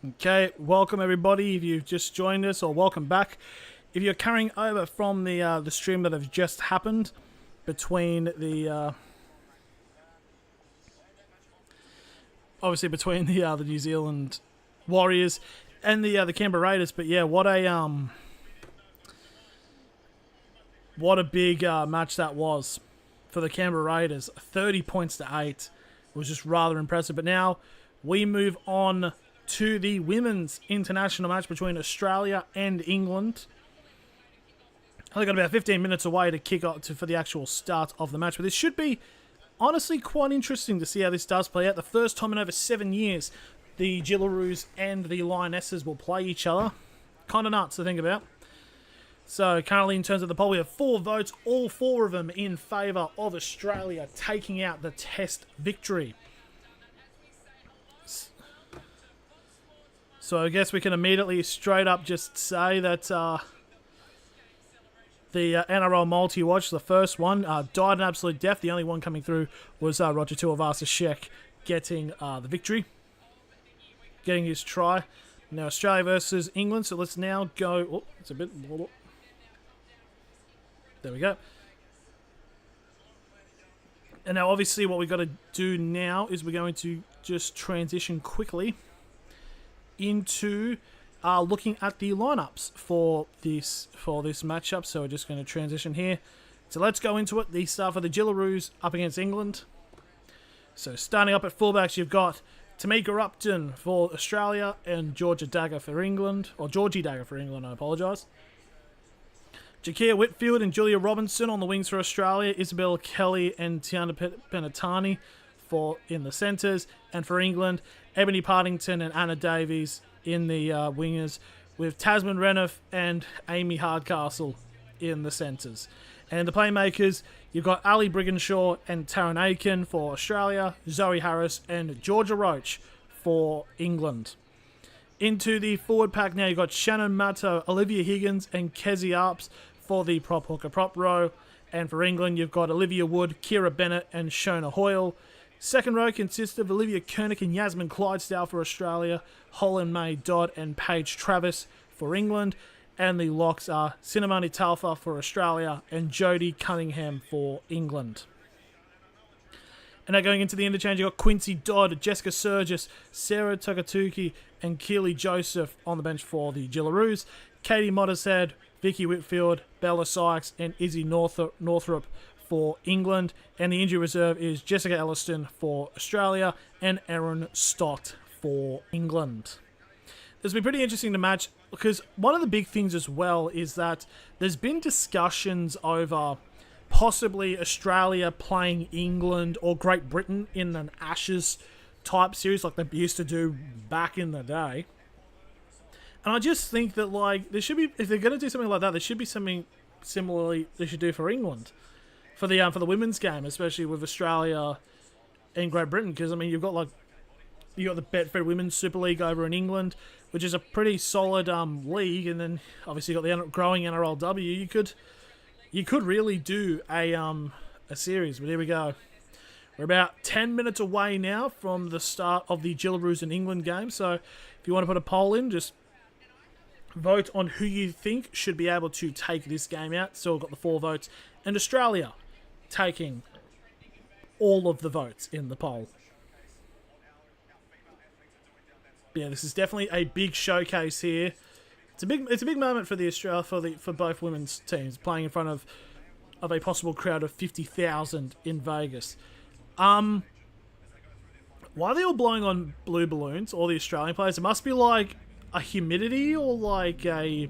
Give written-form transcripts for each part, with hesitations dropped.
Okay, welcome everybody. If you've just joined us, or welcome back. If you're carrying over from the stream that have just happened between the obviously between the New Zealand Warriors and the Canberra Raiders, but yeah, what a big match that was for the Canberra Raiders. 30 points to 8. It was just rather impressive. But now we move on to the women's international match between Australia and England. Only got about 15 minutes away to kick off for the actual start of the match, but this should be honestly quite interesting to see how this does play out. The first time in over 7 years the Gillaroos and the Lionesses will play each other. Kind of nuts to think about. So currently in terms of the poll, we have 4 votes, all 4 of them in favour of Australia taking out the Test victory. So I guess we can immediately straight up just say that the NRL multi-watch, the first one, died an absolute death. The only one coming through was Roger Tuivasa-Sheck getting the victory, getting his try. Now Australia versus England, so let's now go... Oh, it's a bit... There we go. And now obviously what we've got to do now is we're going to just transition quickly into looking at the lineups for this matchup. So we're just going to transition here. So let's go into it. The start for the Gillaroos up against England. So starting up at fullbacks, you've got Tamika Upton for Australia and Georgia Dagger for England. Or Georgie Dagger for England, I apologise. Jakia Whitfield and Julia Robinson on the wings for Australia. Isabel Kelly and Tiana Penatani in the centres. And for England, Ebony Partington and Anna Davies in the wingers, with Tasman Renouf and Amy Hardcastle in the centres. And the playmakers, you've got Ali Brigginshaw and Taryn Aiken for Australia, Zoe Harris and Georgia Roach for England. Into the forward pack now, you've got Shannon Matto, Olivia Higgins and Kezzy Arps for the prop hooker prop row. And for England, you've got Olivia Wood, Kira Bennett and Shona Hoyle. Second row consists of Olivia Kernick and Yasmin Clydesdale for Australia, Holland May Dodd and Paige Travis for England. And the locks are Sinamani Talfa for Australia and Jodie Cunningham for England. And now going into the interchange, you've got Quincy Dodd, Jessica Surgis, Sarah Takatuki and Keely Joseph on the bench for the Gillaroos. Katie Mottershead, Vicky Whitfield, Bella Sykes and Izzy Northrop for England. And the injury reserve is Jessica Elliston for Australia and Erin Stott for England. It's been pretty interesting to match because one of the big things as well is that there's been discussions over possibly Australia playing England or Great Britain in an Ashes type series like they used to do back in the day. And I just think that there should be, if they're going to do something like that, there should be something similarly they should do for England. For the women's game, especially with Australia and Great Britain, because I mean you've got the Betfred Women's Super League over in England, which is a pretty solid league, and then obviously you've got the growing NRLW. You could really do a series, but here we go. We're about 10 minutes away now from the start of the Gillaroos and England game, so if you want to put a poll in, just vote on who you think should be able to take this game out. So we've got the 4 votes, and Australia taking all of the votes in the poll. But yeah, this is definitely a big showcase here. It's a big moment for the Australia for both women's teams playing in front of a possible crowd of 50,000 in Vegas. Why are they all blowing on blue balloons? All the Australian players. It must be like a humidity or like a.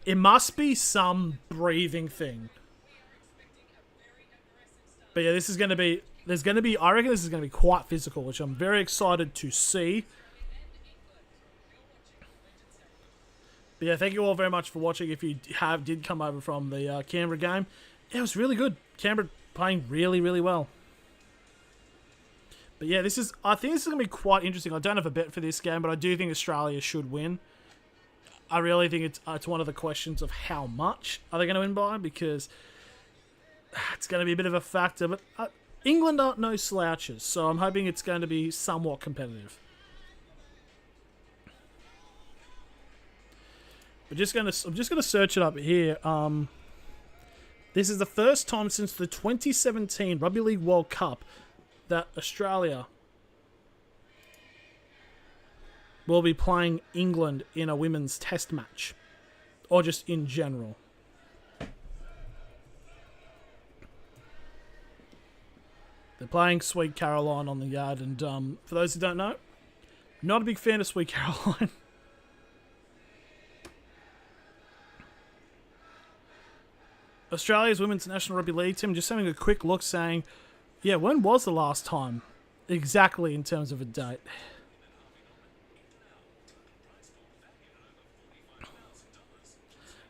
It must be some breathing thing. But yeah, this is going to be... I reckon this is going to be quite physical, which I'm very excited to see. But yeah, thank you all very much for watching. If you did come over from the Canberra game, it was really good. Canberra playing really, really well. But yeah, I think this is going to be quite interesting. I don't have a bet for this game, but I do think Australia should win. I really think it's one of the questions of how much are they going to win by, because it's going to be a bit of a factor. But England aren't no slouches, so I'm hoping it's going to be somewhat competitive. I'm just gonna search it up here. This is the first time since the 2017 Rugby League World Cup that Australia will be playing England in a women's test match. Or just in general. They're playing Sweet Caroline on the yard, and for those who don't know, not a big fan of Sweet Caroline. Australia's Women's National Rugby League team, just having a quick look saying, yeah, when was the last time? Exactly in terms of a date.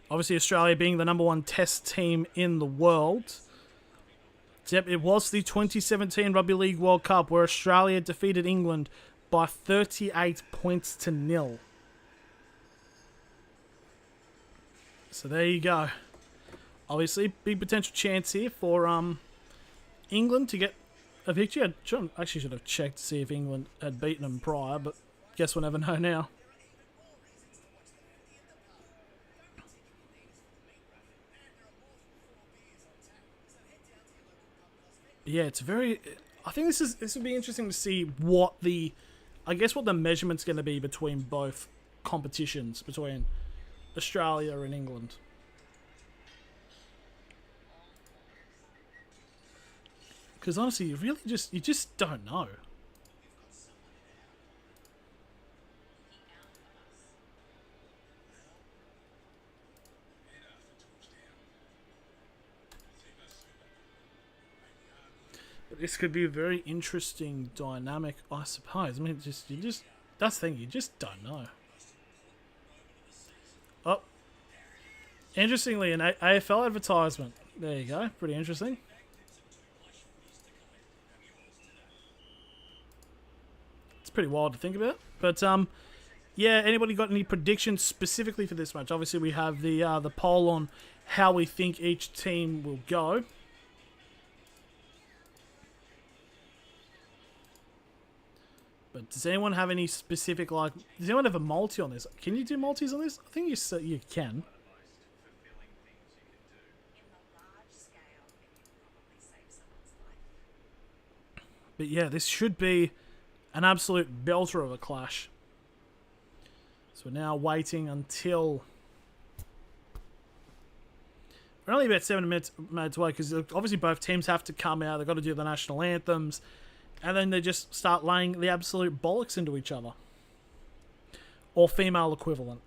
Obviously, Australia being the #1 test team in the world. Yep, it was the 2017 Rugby League World Cup where Australia defeated England by 38 points to 0. So there you go. Obviously, big potential chance here for England to get a victory. I actually should have checked to see if England had beaten them prior, but guess we'll never know now. Yeah, it's very. I think this would be interesting to see what the measurement's going to be between both competitions, between Australia and England. Because honestly, you just don't know. But this could be a very interesting dynamic, I suppose. I mean, that's the thing, you just don't know. Oh, interestingly, an AFL advertisement. There you go, pretty interesting. Pretty wild to think about, but yeah. Anybody got any predictions specifically for this match? Obviously, we have the poll on how we think each team will go. But does anyone have any specific does anyone have a multi on this? Can you do multis on this? I think you can. But yeah, this should be an absolute belter of a clash. So we're now waiting until... We're only about 7 minutes away, because obviously both teams have to come out. They've got to do the national anthems. And then they just start laying the absolute bollocks into each other. Or female equivalent.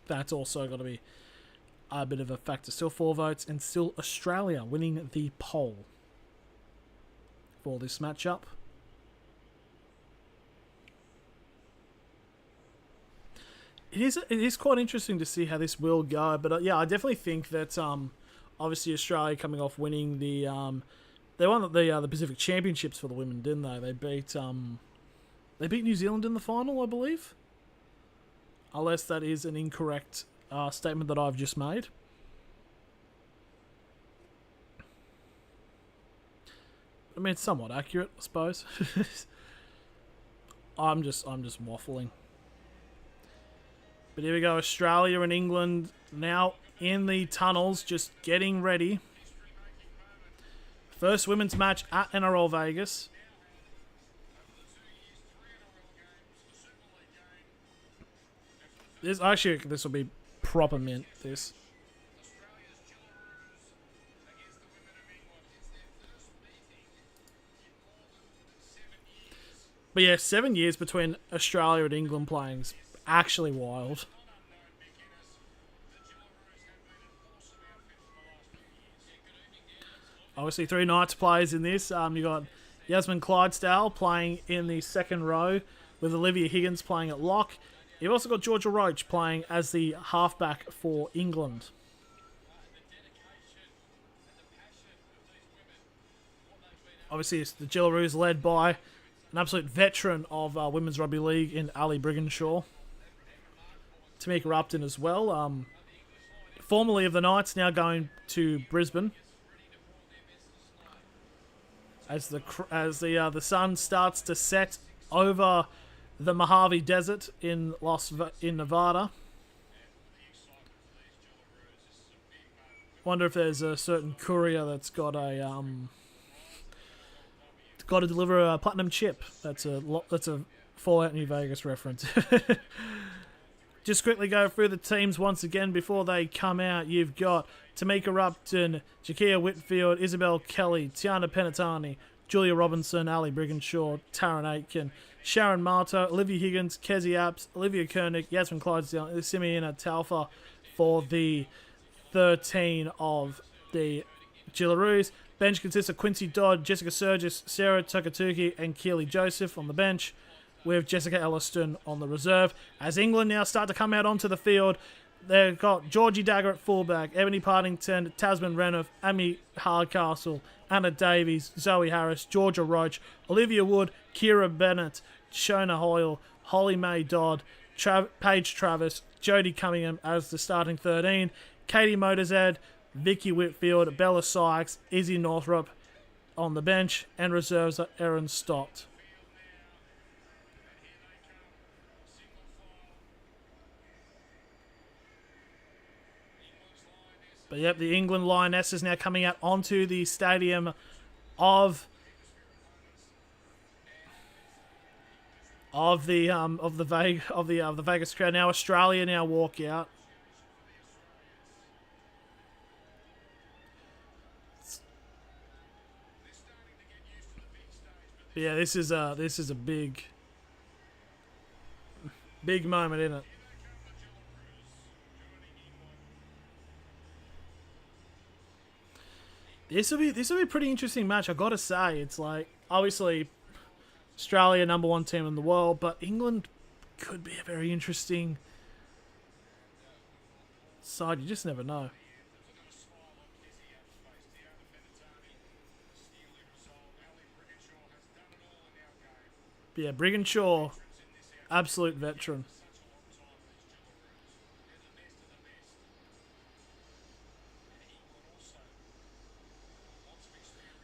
That's also got to be a bit of a factor. Still 4 votes, and still Australia winning the poll for this matchup. It is quite interesting to see how this will go, but yeah, I definitely think that obviously Australia coming off winning they won the Pacific Championships for the women, didn't they? They beat New Zealand in the final, I believe, unless that is an incorrect statement that I've just made. I mean, it's somewhat accurate, I suppose. I'm just waffling. But here we go, Australia and England now in the tunnels, just getting ready. First women's match at NRL Vegas. This will be proper mint, this. But yeah, 7 years between Australia and England playing is actually wild. Obviously, 3 Knights players in this. You got Yasmin Clydesdale playing in the second row, with Olivia Higgins playing at lock. You've also got Georgia Roach playing as the halfback for England. Obviously, it's the Jillaroos led by an absolute veteran of women's rugby league in Ali Brigginshaw. Tamika Upton as well. Formerly of the Knights, now going to Brisbane. As the sun starts to set over the Mojave Desert in Nevada. Wonder if there's a certain courier that's got to deliver a platinum chip. That's a Fallout New Vegas reference. Just quickly go through the teams once again before they come out. You've got Tamika Rupton, Jakia Whitfield, Isabel Kelly, Tiana Penatani, Julia Robinson, Ali Brigginshaw, Taryn Aitken, Sharon Marto, Olivia Higgins, Kezi Apps, Olivia Koenig, Yasmin Clydesdale, Simiana Talfa for the 13 of the Gillaroos. Bench consists of Quincy Dodd, Jessica Surgis, Sarah Tukatuki, and Keely Joseph on the bench, with Jessica Elliston on the reserve. As England now start to come out onto the field, they've got Georgie Dagger at fullback, Ebony Partington, Tasman Renouf, Amy Hardcastle, Anna Davies, Zoe Harris, Georgia Roach, Olivia Wood, Kira Bennett, Shona Hoyle, Holly Mae Dodd, Paige Travis, Jodie Cunningham as the starting 13, Katie Motorzad, Vicky Whitfield, Bella Sykes, Izzy Northrop on the bench, and reserves are Erin Stott. But yep, the England Lionesses now coming out onto the stadium of the Vegas crowd. Now Australia now walk out. But yeah, this is a big moment, isn't it? This will be a pretty interesting match. I gotta say, it's like obviously Australia #1 team in the world, but England could be a very interesting side. You just never know. But yeah, Brigginshaw, absolute veteran.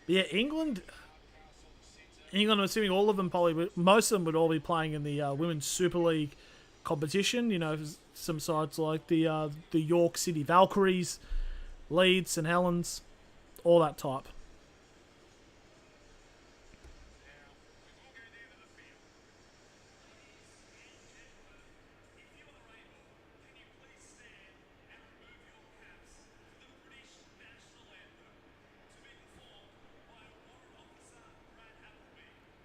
But yeah, England, I'm assuming all of them probably, most of them would all be playing in the Women's Super League competition. You know, some sides like the York City Valkyries, Leeds, St Helens, all that type.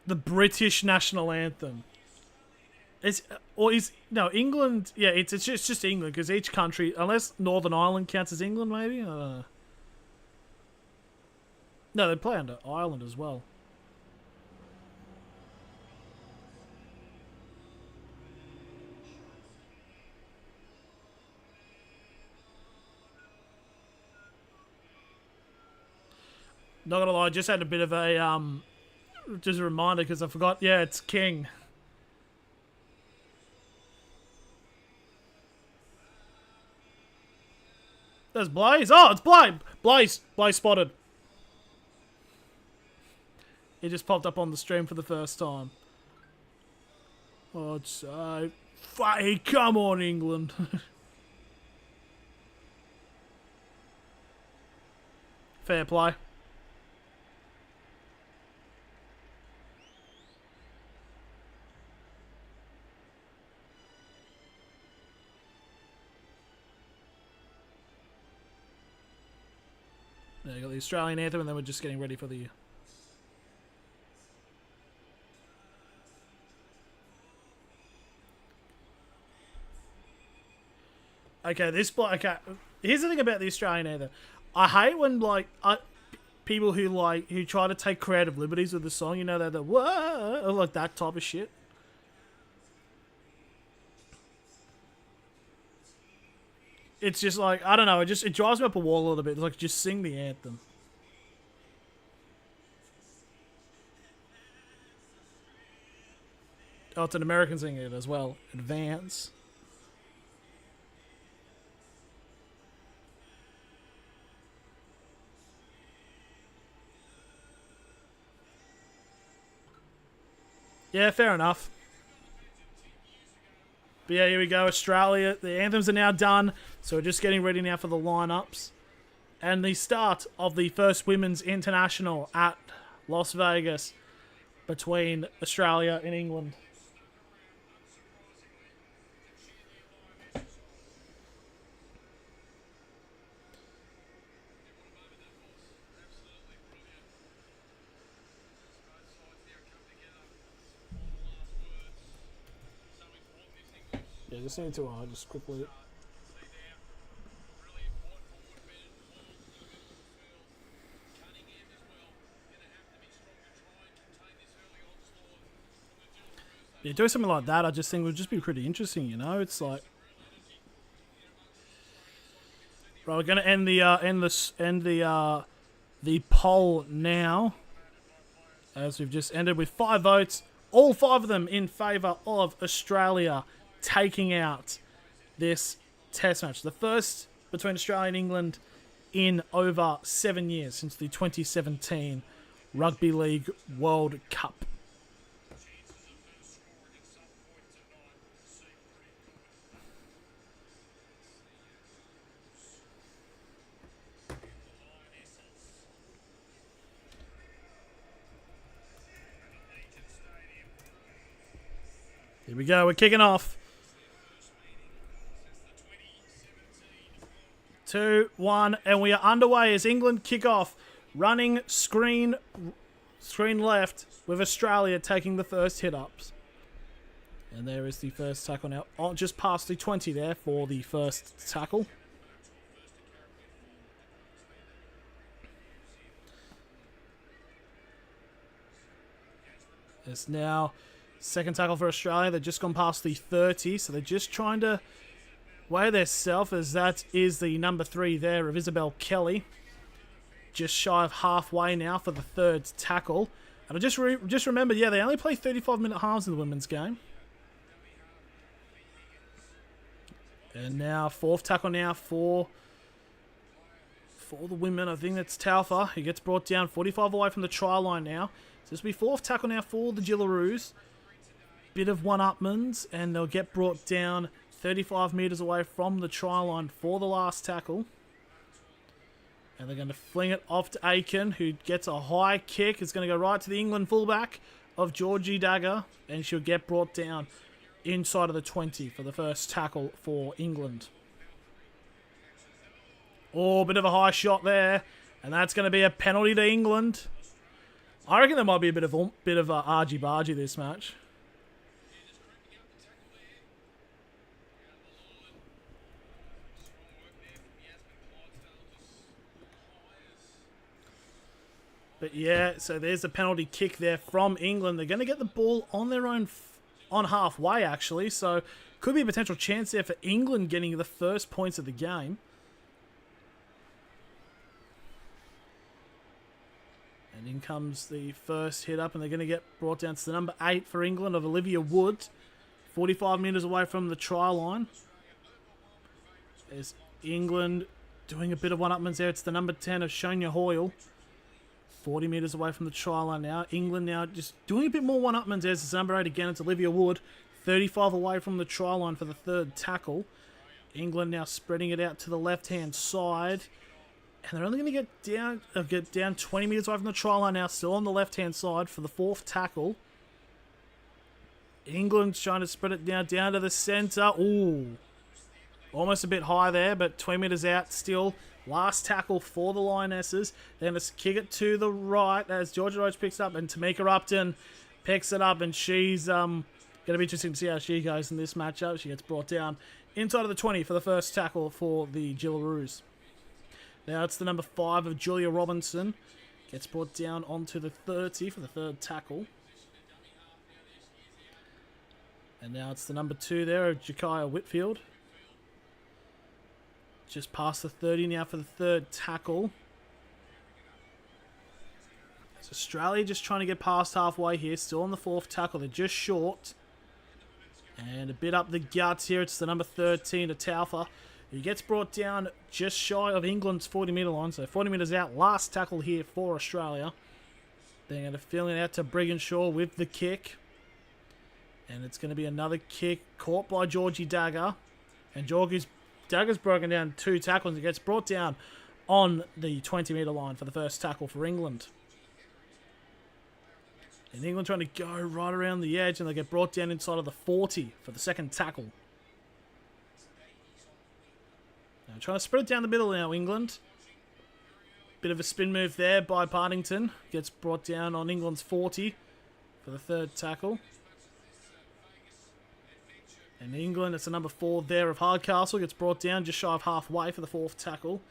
The British national anthem. England. Yeah, it's just England because each country, unless Northern Ireland counts as England, maybe. I don't know. No, they play under Ireland as well. Not gonna lie, I just had a bit of a just a reminder because I forgot. Yeah, it's King. There's Blaze. Oh, it's Blaze. Blaze spotted. He just popped up on the stream for the first time. Oh, it's so... Hey, come on, England. Fair play. There you got the Australian anthem, and then we're just getting ready for the... Okay, here's the thing about the Australian anthem. I hate when people who try to take creative liberties with the song. You know, they're the whoa, like that type of shit. It's just like, I don't know, it drives me up a wall a little bit. It's like, just sing the anthem. Oh, it's an American singing it as well. Advance. Yeah, fair enough. But yeah, here we go, Australia. The anthems are now done, so we're just getting ready now for the lineups. And the start of the first women's international at Las Vegas between Australia and England. Yeah, just need to just quickly. Yeah, doing something like that, I just think would just be pretty interesting. You know, it's like, right, we're going to end the poll now, as we've just ended with 5 votes, all 5 of them in favour of Australia taking out this Test match, the first between Australia and England in over 7 years since the 2017 Rugby League World Cup. Here we go, we're kicking off. 2, 1, and we are underway as England kick off. Running screen left with Australia taking the first hit-ups. And there is the first tackle now. Oh, just past the 20 there for the first tackle. It's now second tackle for Australia. They've just gone past the 30, so they're just trying to weigh their self, as that is the number 3 there of Isabel Kelly. Just shy of halfway now for the third tackle. And I just remember, yeah, they only play 35-minute halves in the women's game. And now fourth tackle now for the women. I think that's Taufa. He gets brought down 45 away from the try line now. So this will be fourth tackle now for the Gillaroos. Bit of one-upmans, and they'll get brought down 35 metres away from the try line for the last tackle. And they're going to fling it off to Aiken, who gets a high kick. It's going to go right to the England fullback of Georgie Dagger, and she'll get brought down inside of the 20 for the first tackle for England. Oh, bit of a high shot there, and that's going to be a penalty to England. I reckon there might be a bit of argy-bargy this match. But yeah, so there's a penalty kick there from England. They're going to get the ball on their own, on halfway actually. So could be a potential chance there for England getting the first points of the game. And in comes the first hit up, and they're going to get brought down to the number 8 for England of Olivia Wood. 45 metres away from the try line. There's England doing a bit of one-upmans there. It's the number 10 of Sonia Hoyle. 40 metres away from the try line now. England now just doing a bit more one-upmans. There's the number 8 again. It's Olivia Wood. 35 away from the try line for the third tackle. England now spreading it out to the left-hand side. And they're only going to get down 20 metres away from the try line now. Still on the left-hand side for the fourth tackle. England's trying to spread it down to the centre. Ooh. Almost a bit high there, but 20 metres out still. Last tackle for the Lionesses. They're going to kick it to the right as Georgia Roach picks it up, and Tamika Upton picks it up, and she's going to be interesting to see how she goes in this matchup. She gets brought down inside of the 20 for the first tackle for the Gillaroos. Now it's the number 5 of Julia Robinson. Gets brought down onto the 30 for the third tackle. And now it's the number 2 there of Jakaya Whitfield. Just past the 30 now for the third tackle. It's Australia just trying to get past halfway here. Still on the fourth tackle. They're just short. And a bit up the guts here. It's the number 13 of Taufa. He gets brought down just shy of England's 40-metre line. So 40 metres out. Last tackle here for Australia. They're going to fill it out to Brigginshaw with the kick. And it's going to be another kick caught by Georgie Dagger. And Dagger's broken down 2 tackles. He gets brought down on the 20-metre line for the first tackle for England. And England trying to go right around the edge, and they get brought down inside of the 40 for the second tackle. Now trying to spread it down the middle now, England. Bit of a spin move there by Partington. Gets brought down on England's 40 for the third tackle. And England, it's the number 4 there of Hardcastle, gets brought down just shy of halfway for the fourth tackle.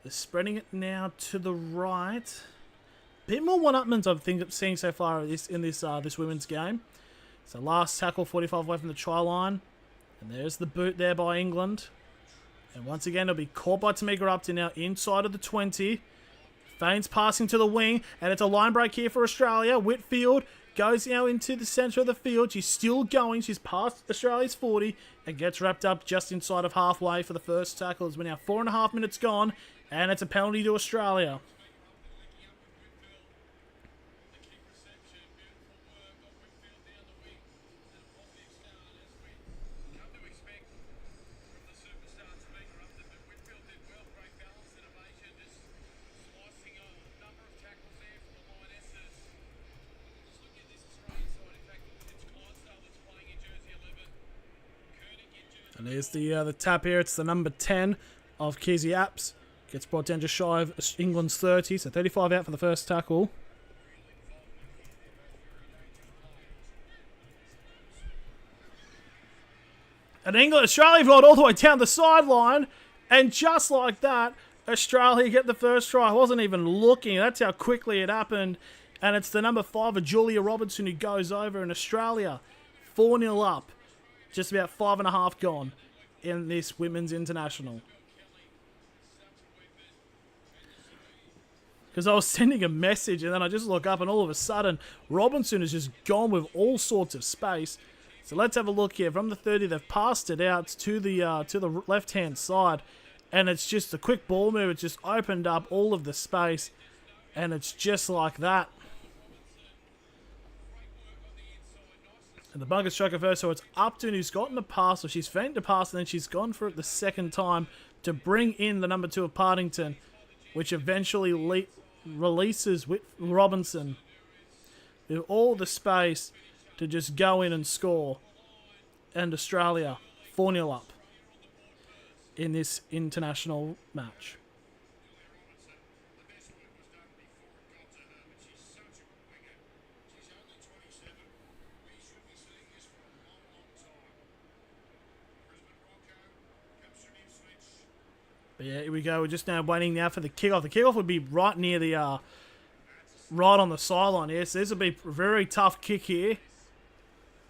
They're spreading it now to the right. Bit more one-upments I've seen so far in this women's game. So last tackle, 45 away from the try line. And there's the boot there by England. And once again, it'll be caught by Tamika Upton now inside of the 20. Feigns passing to the wing, and it's a line break here for Australia. Whitfield goes now into the centre of the field. She's still going. She's past Australia's 40 and gets wrapped up just inside of halfway for the first tackle. As we're now 4.5 minutes gone, and it's a penalty to Australia. And there's the tap here. It's the number 10 of Kezia Apps. Gets brought down just shy of England's 30. So 35 out for the first tackle. And Australia got all the way down the sideline. And just like that, Australia get the first try. I wasn't even looking. That's how quickly it happened. And it's the number 5 of Julia Robinson who goes over in Australia. 4-0 up. Just about 5.5 gone in this women's international. Because I was sending a message and then I just look up and all of a sudden Robinson has just gone with all sorts of space. So let's have a look here. From the 30, they've passed it out to the left-hand side. And it's just a quick ball move. It's just opened up all of the space. And it's just like that. And the bunker striker first, so it's Upton who's gotten the pass, or she's feigned the pass, and then she's gone for it the second time to bring in the number 2 of Partington, which eventually releases Robinson with all the space to just go in and score. And Australia 4-0 up in this international match. But yeah, here we go. We're just now waiting now for the kickoff. The kickoff would be right near the, right on the sideline here. So this will be a very tough kick here.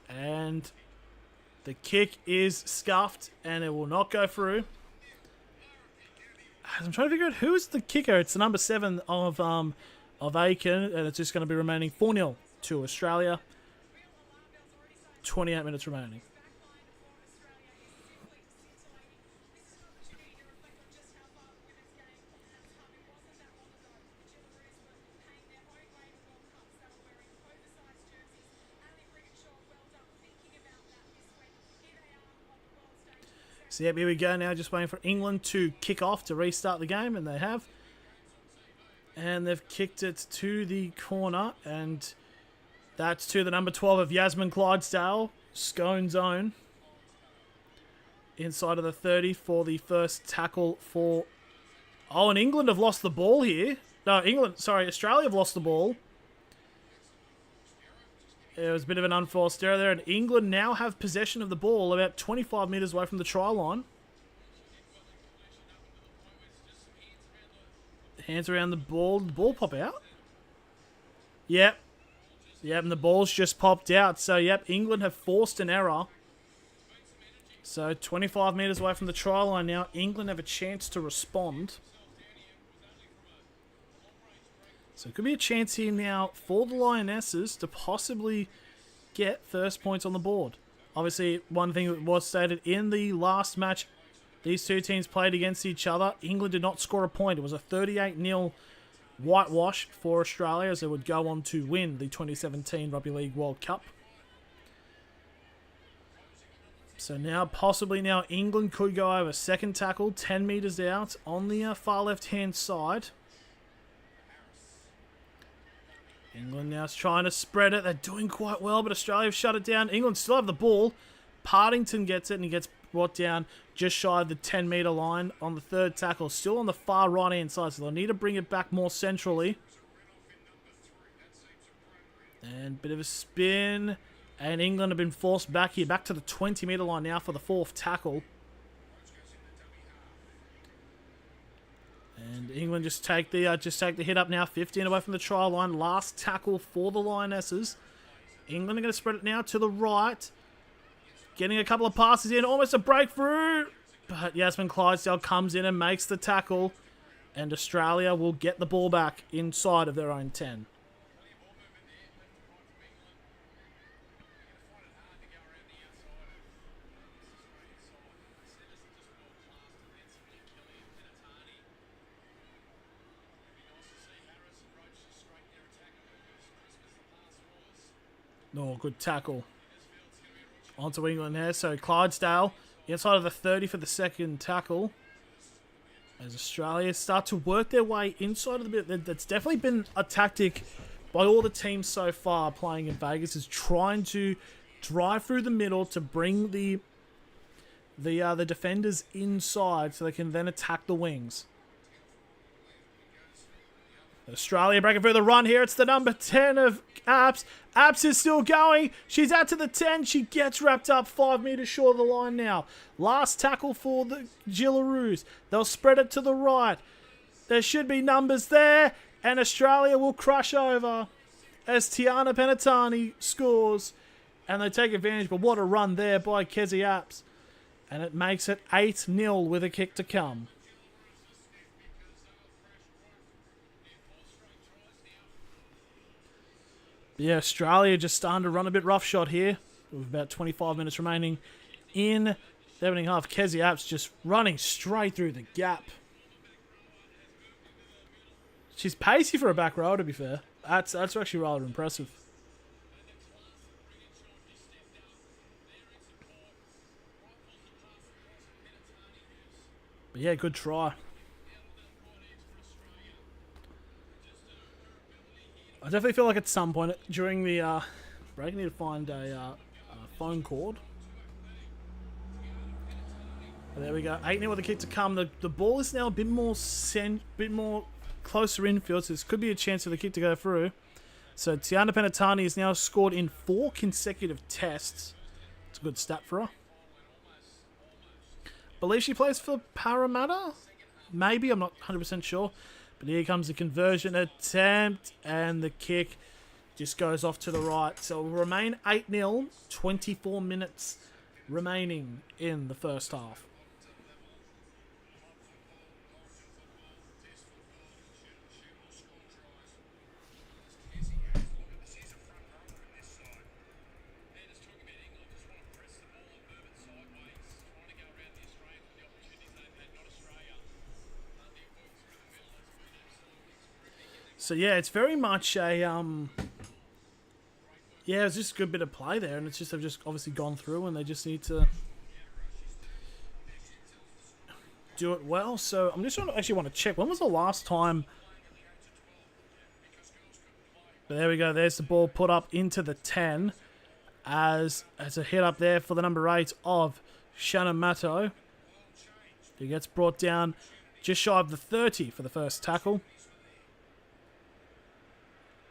And the kick is scuffed and it will not go through. I'm trying to figure out who is the kicker. It's the number 7 of Aiken, and it's just going to be remaining 4-0 to Australia. 28 minutes remaining. So yep, here we go now, just waiting for England to kick off to restart the game, and they have. And they've kicked it to the corner, and that's to the number 12 of Yasmin Clydesdale, Scone Zone. Inside of the 30 for the first tackle for... Oh, and England have lost the ball here. No, Australia have lost the ball. It was a bit of an unforced error there, and England now have possession of the ball about 25 metres away from the try line. Hands around the ball. Did the ball pop out? Yep. Yep, and the ball's just popped out. So, yep, England have forced an error. So, 25 metres away from the try line now. England have a chance to respond. So it could be a chance here now for the Lionesses to possibly get first points on the board. Obviously, one thing that was stated in the last match, these two teams played against each other. England did not score a point. It was a 38-0 whitewash for Australia as they would go on to win the 2017 Rugby League World Cup. So now, possibly now, England could go over. Second tackle, 10 metres out on the far left-hand side. England now is trying to spread it. They're doing quite well, but Australia have shut it down. England still have the ball. Partington gets it, and he gets brought down just shy of the 10-metre line on the third tackle. Still on the far right-hand side, so they'll need to bring it back more centrally. And bit of a spin. And England have been forced back here, back to the 20-metre line now for the fourth tackle. And England just take the hit up now, 15 away from the try line. Last tackle for the Lionesses. England are going to spread it now to the right. Getting a couple of passes in, almost a breakthrough. But Yasmin Clydesdale comes in and makes the tackle. And Australia will get the ball back inside of their own 10. Oh, good tackle. Onto England here. So Clydesdale inside of the 30 for the second tackle. As Australia start to work their way inside of the bit. That's definitely been a tactic by all the teams so far playing in Vegas, is trying to drive through the middle to bring the defenders inside so they can then attack the wings. Australia breaking through the run here. It's the number 10 of Apps. Apps is still going. She's out to the 10. She gets wrapped up 5 metres short of the line now. Last tackle for the Gillaroos. They'll spread it to the right. There should be numbers there. And Australia will crush over as Tiana Penatani scores. And they take advantage. But what a run there by Kezi Apps. And it makes it 8-0 with a kick to come. Yeah, Australia just starting to run a bit roughshod here. With about 25 minutes remaining in the opening half. Kezi Apps just running straight through the gap. She's pacey for a back row, to be fair. That's actually rather impressive. But yeah, good try. I definitely feel like at some point during the break, I need to find a phone cord. But there we go. 8-0 with a kick to come. The ball is now a bit more closer infield, so this could be a chance for the kick to go through. So Tiana Penatani has now scored in 4 consecutive tests. It's a good stat for her. Believe she plays for Parramatta? Maybe, I'm not 100% sure. But here comes the conversion attempt, and the kick just goes off to the right. So it will remain 8-0, 24 minutes remaining in the first half. So yeah, it's very much a yeah, it's just a good bit of play there, and it's just they've just obviously gone through, and they just need to do it well. So I'm just actually want to check, when was the last time? But there we go. There's the ball put up into the 10 as a hit up there for the number 8 of Shannon Matto. He gets brought down just shy of the 30 for the first tackle.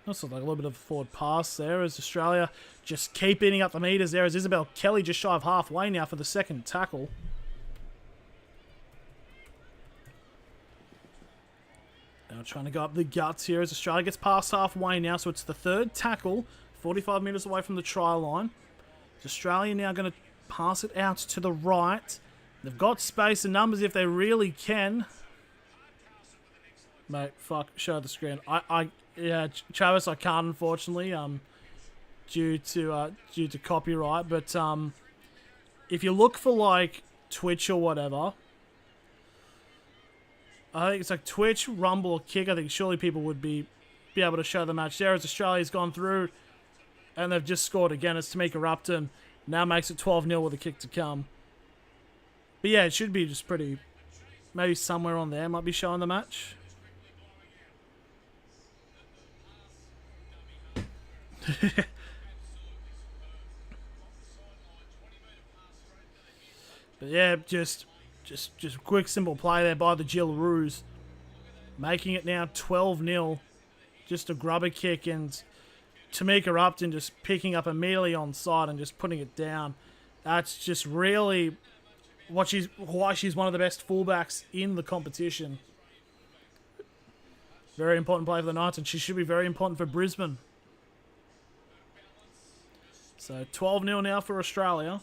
Also like a little bit of a forward pass there as Australia just keep eating up the meters there as Isabel Kelly just shy of halfway now for the second tackle. Now trying to go up the guts here as Australia gets past halfway now, so it's the third tackle, 45 metres away from the try line. Is Australia now going to pass it out to the right? They've got space and numbers if they really can. Mate, fuck, show the screen. Yeah, Travis, I can't, unfortunately, due to copyright. But if you look for like Twitch or whatever, I think it's like Twitch, Rumble, or Kick. I think surely people would be able to show the match there as Australia's gone through, and they've just scored again. It's Tamika Upton Now makes it 12-0 with a kick to come. But yeah, it should be just pretty... Maybe somewhere on there might be showing the match. But yeah, just quick, simple play there by the Gillaroos. Making it now 12-0. Just a grubber kick, and Tamika Upton just picking up immediately on side and just putting it down. That's just really why she's one of the best fullbacks in the competition. Very important play for the Knights, and she should be very important for Brisbane. So 12-0 now for Australia.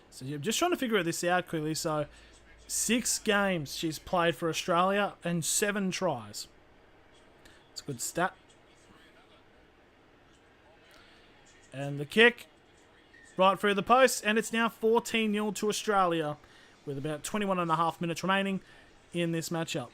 So yeah, just trying to figure this out quickly. So 6 games she's played for Australia and 7 tries. It's a good stat. And the kick right through the post, and it's now 14-0 to Australia with about 21.5 minutes remaining in this matchup.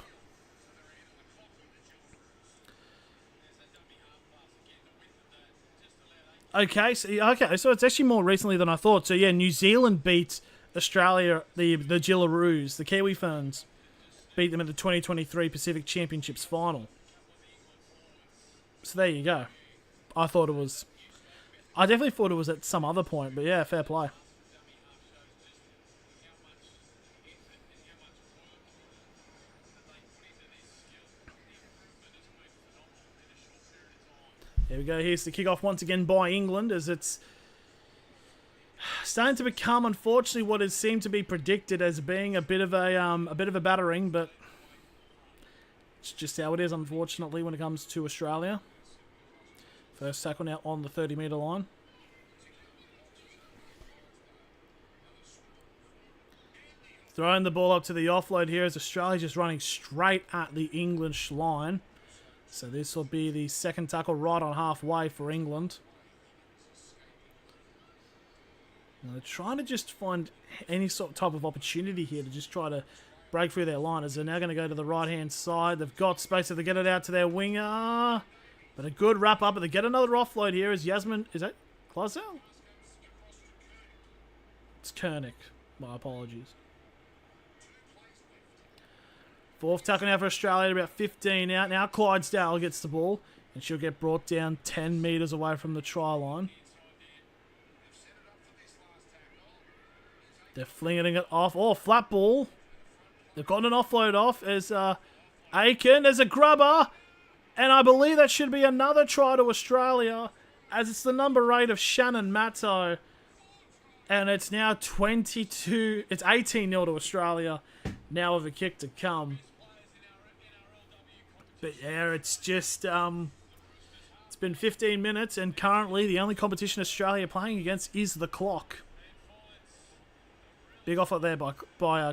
Okay, so it's actually more recently than I thought. So yeah, New Zealand beat Australia, the Gillaroos, the Kiwi Ferns, beat them at the 2023 Pacific Championships final. So there you go. I definitely thought it was at some other point, but yeah, fair play. Here we go. Here's the kickoff once again by England, as it's starting to become, unfortunately, what has seemed to be predicted as being a bit of a battering, but it's just how it is, unfortunately, when it comes to Australia. First tackle now on the 30-metre line. Throwing the ball up to the offload here as Australia just running straight at the English line. So this will be the second tackle right on halfway for England. Now they're trying to just find any sort of type of opportunity here to just try to break through their line, as they're now going to go to the right-hand side. They've got space if they get it out to their winger. But a good wrap-up, but they get another offload here as Yasmin... Is that Clydesdale? It's Kernick. My apologies. Fourth tackle now for Australia, about 15 out. Now Clydesdale gets the ball, and she'll get brought down 10 metres away from the try line. They're flinging it off. Oh, flat ball. They've got an offload off as Aiken. There's a grubber. And I believe that should be another try to Australia, as it's the number 8 of Shannon Matto. And it's now 22... It's 18-0 to Australia, now with a kick to come. But yeah, it's just... it's been 15 minutes, and currently the only competition Australia are playing against is the clock. Big offer there by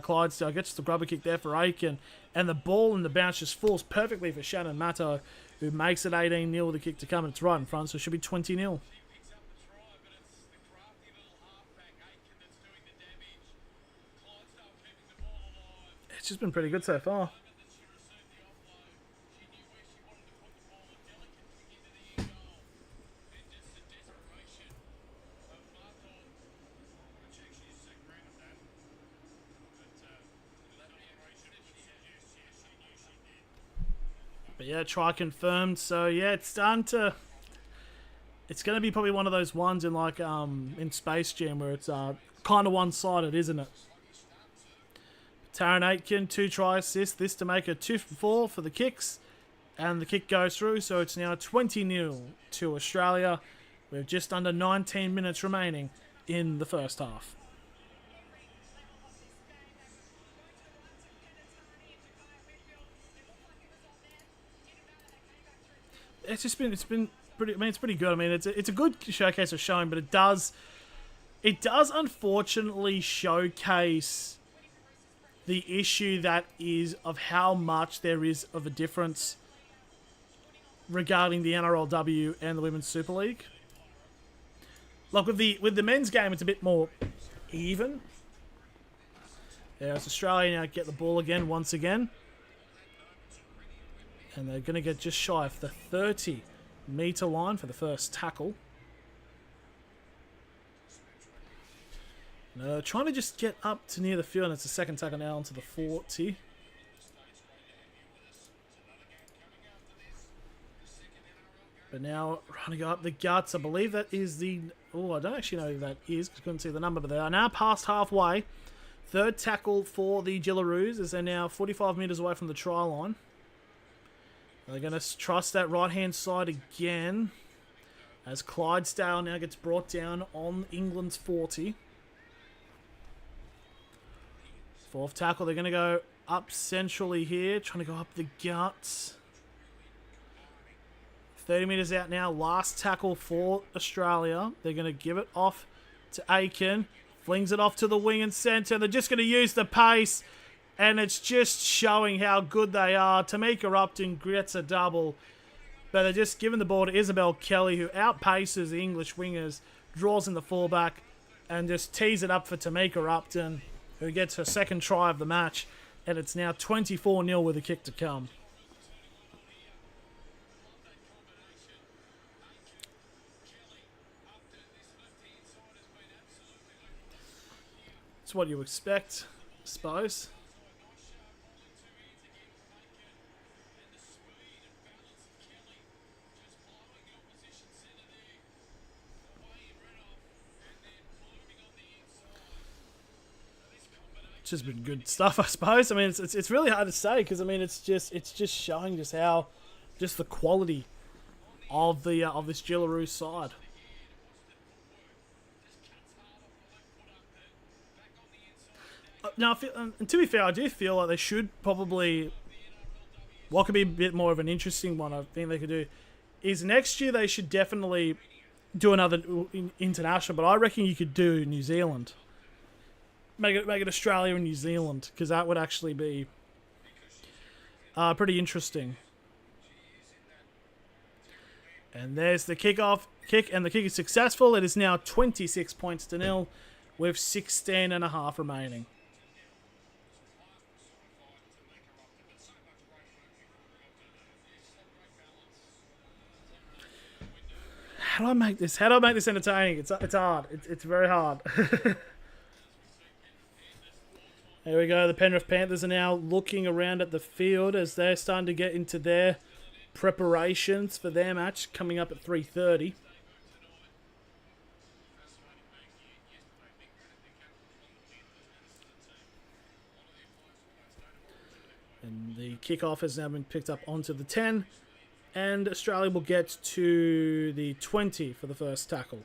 Clydesdale. Gets the grubber kick there for Aiken. And the ball and the bounce just falls perfectly for Shannon Matto, who makes it 18-0 with the kick to come. And it's right in front, so it should be 20-0. It's just been pretty good so far. But yeah, try confirmed. So yeah, it's starting to... It's going to be probably one of those ones in like in Space Jam where it's kind of one-sided, isn't it? Taryn Aitken, 2 try assists. This to make it 2 for 4 for the kicks. And the kick goes through, so it's now 20-0 to Australia. With just under 19 minutes remaining in the first half. It's been pretty. I mean, it's pretty good. I mean, it's a good showcase of showing, but it does unfortunately showcase the issue that is of how much there is of a difference regarding the NRLW and the Women's Super League. Like with the men's game, it's a bit more even. There's Australia now get the ball again once again. And they're going to get just shy of the 30-metre line for the first tackle. Trying to just get up to near the field, and it's the second tackle now onto the 40. But now trying to go up the guts. I believe that is the... Oh, I don't actually know who that is because I couldn't see the number, but they are now past halfway. Third tackle for the Gillaroos as they're now 45 metres away from the try line. They're going to trust that right-hand side again as Clydesdale now gets brought down on England's 40. Fourth tackle, they're going to go up centrally here, trying to go up the guts. 30 metres out now, last tackle for Australia. They're going to give it off to Aiken. Flings it off to the wing and centre. They're just going to use the pace, and it's just showing how good they are. Tamika Upton gets a double, but they're just giving the ball to Isabel Kelly, who outpaces the English wingers, draws in the fullback, and just tees it up for Tamika Upton, who gets her second try of the match, and it's now 24-0 with a kick to come. It's what you expect, I suppose. It's just been good stuff, I suppose. I mean, it's really hard to say because I mean, it's just showing just how the quality of the of this Gillaroo side. Now, and to be fair, I do feel like they should probably... What could be a bit more of an interesting one I think they could do is next year they should definitely do another international, but I reckon you could do New Zealand. Make it Australia and New Zealand, because that would actually be pretty interesting. And there's the kick, and the kick is successful. It is now 26 points to 0 with 16.5 remaining. How do I make this? How do I make this entertaining? It's hard. It's very hard. There we go. The Penrith Panthers are now looking around at the field as they're starting to get into their preparations for their match coming up at 3:30. And the kickoff has now been picked up onto the 10. And Australia will get to the 20 for the first tackle.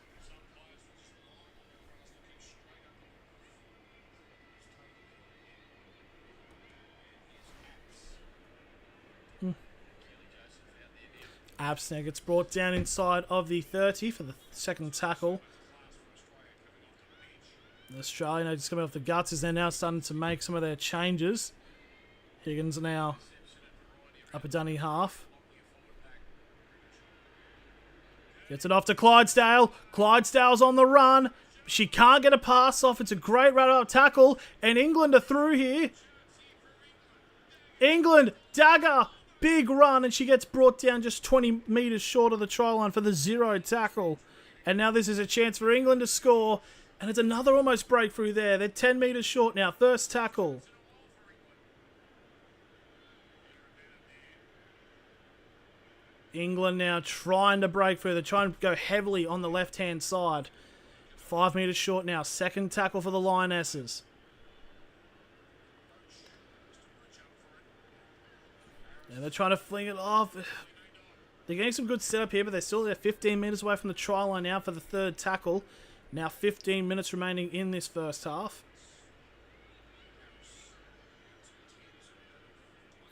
Absner gets brought down inside of the 30 for the second tackle. Australia just coming off the guts as they're now starting to make some of their changes. Higgins now up a dunny half. Gets it off to Clydesdale. Clydesdale's on the run. She can't get a pass off. It's a great run-up tackle. And England are through here. England, dagger, big run. And she gets brought down just 20 metres short of the try line for the 0 tackle. And now this is a chance for England to score. And it's another almost breakthrough there. They're 10 metres short now. First tackle. England now trying to break through. They're trying to go heavily on the left-hand side. 5 metres short now. Second tackle for the Lionesses. And they're trying to fling it off. They're getting some good setup here, but they're still there 15 metres away from the try line now for the third tackle. Now 15 minutes remaining in this first half.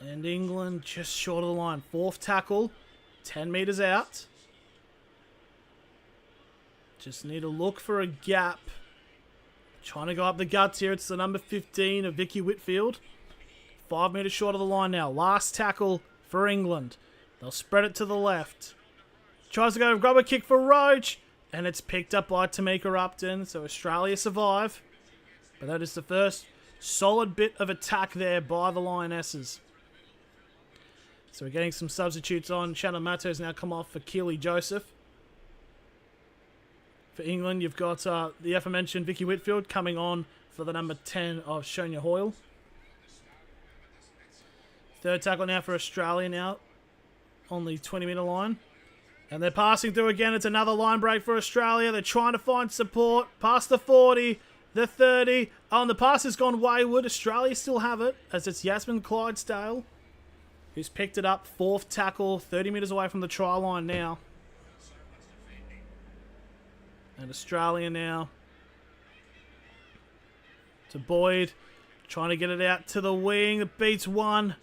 And England just short of the line. Fourth tackle. 10 metres out. Just need to look for a gap. Trying to go up the guts here. It's the number 15 of Vicky Whitfield. 5 metres short of the line now. Last tackle for England. They'll spread it to the left. Tries to go grab a kick for Roach. And it's picked up by Tamika Upton. So Australia survive. But that is the first solid bit of attack there by the Lionesses. So we're getting some substitutes on. Shannon Matto's now come off for Keely Joseph. For England, you've got the aforementioned Vicky Whitfield coming on for the number 10 of Sonia Hoyle. Third tackle now for Australia now on the 20-metre line. And they're passing through again. It's another line break for Australia. They're trying to find support. Past the 40, the 30. Oh, and the pass has gone wayward. Australia still have it as it's Yasmin Clydesdale who's picked it up. Fourth tackle, 30 metres away from the try line now. And Australia now to Boyd. Trying to get it out to the wing. It beats one.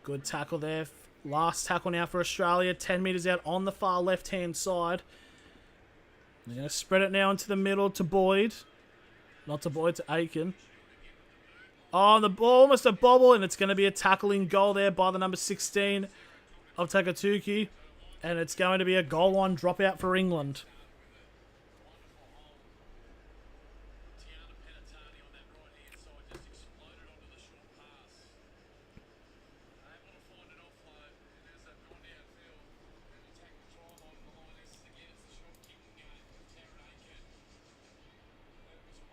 Good tackle there. Last tackle now for Australia. 10 metres out on the far left-hand side. They're going to spread it now into the middle to Boyd. Not to Boyd, to Aiken. Oh, the ball, almost a bobble, and it's going to be a tackling goal there by the number 16 of Takatuki. And it's going to be a goal line dropout for England.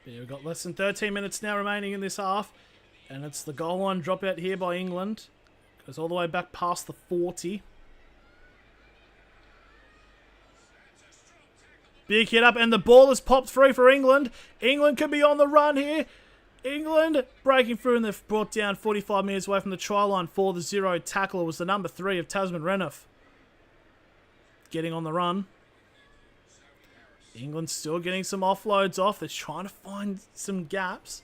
Yeah, we've got less than 13 minutes now remaining in this half. And it's the goal line dropout here by England. Goes all the way back past the 40. Big hit up and the ball is popped free for England. England could be on the run here. England breaking through and they've brought down 45 metres away from the try line for the 0 tackle. It was the number 3 of Tasman Renouf. Getting on the run. England still getting some offloads off. They're trying to find some gaps.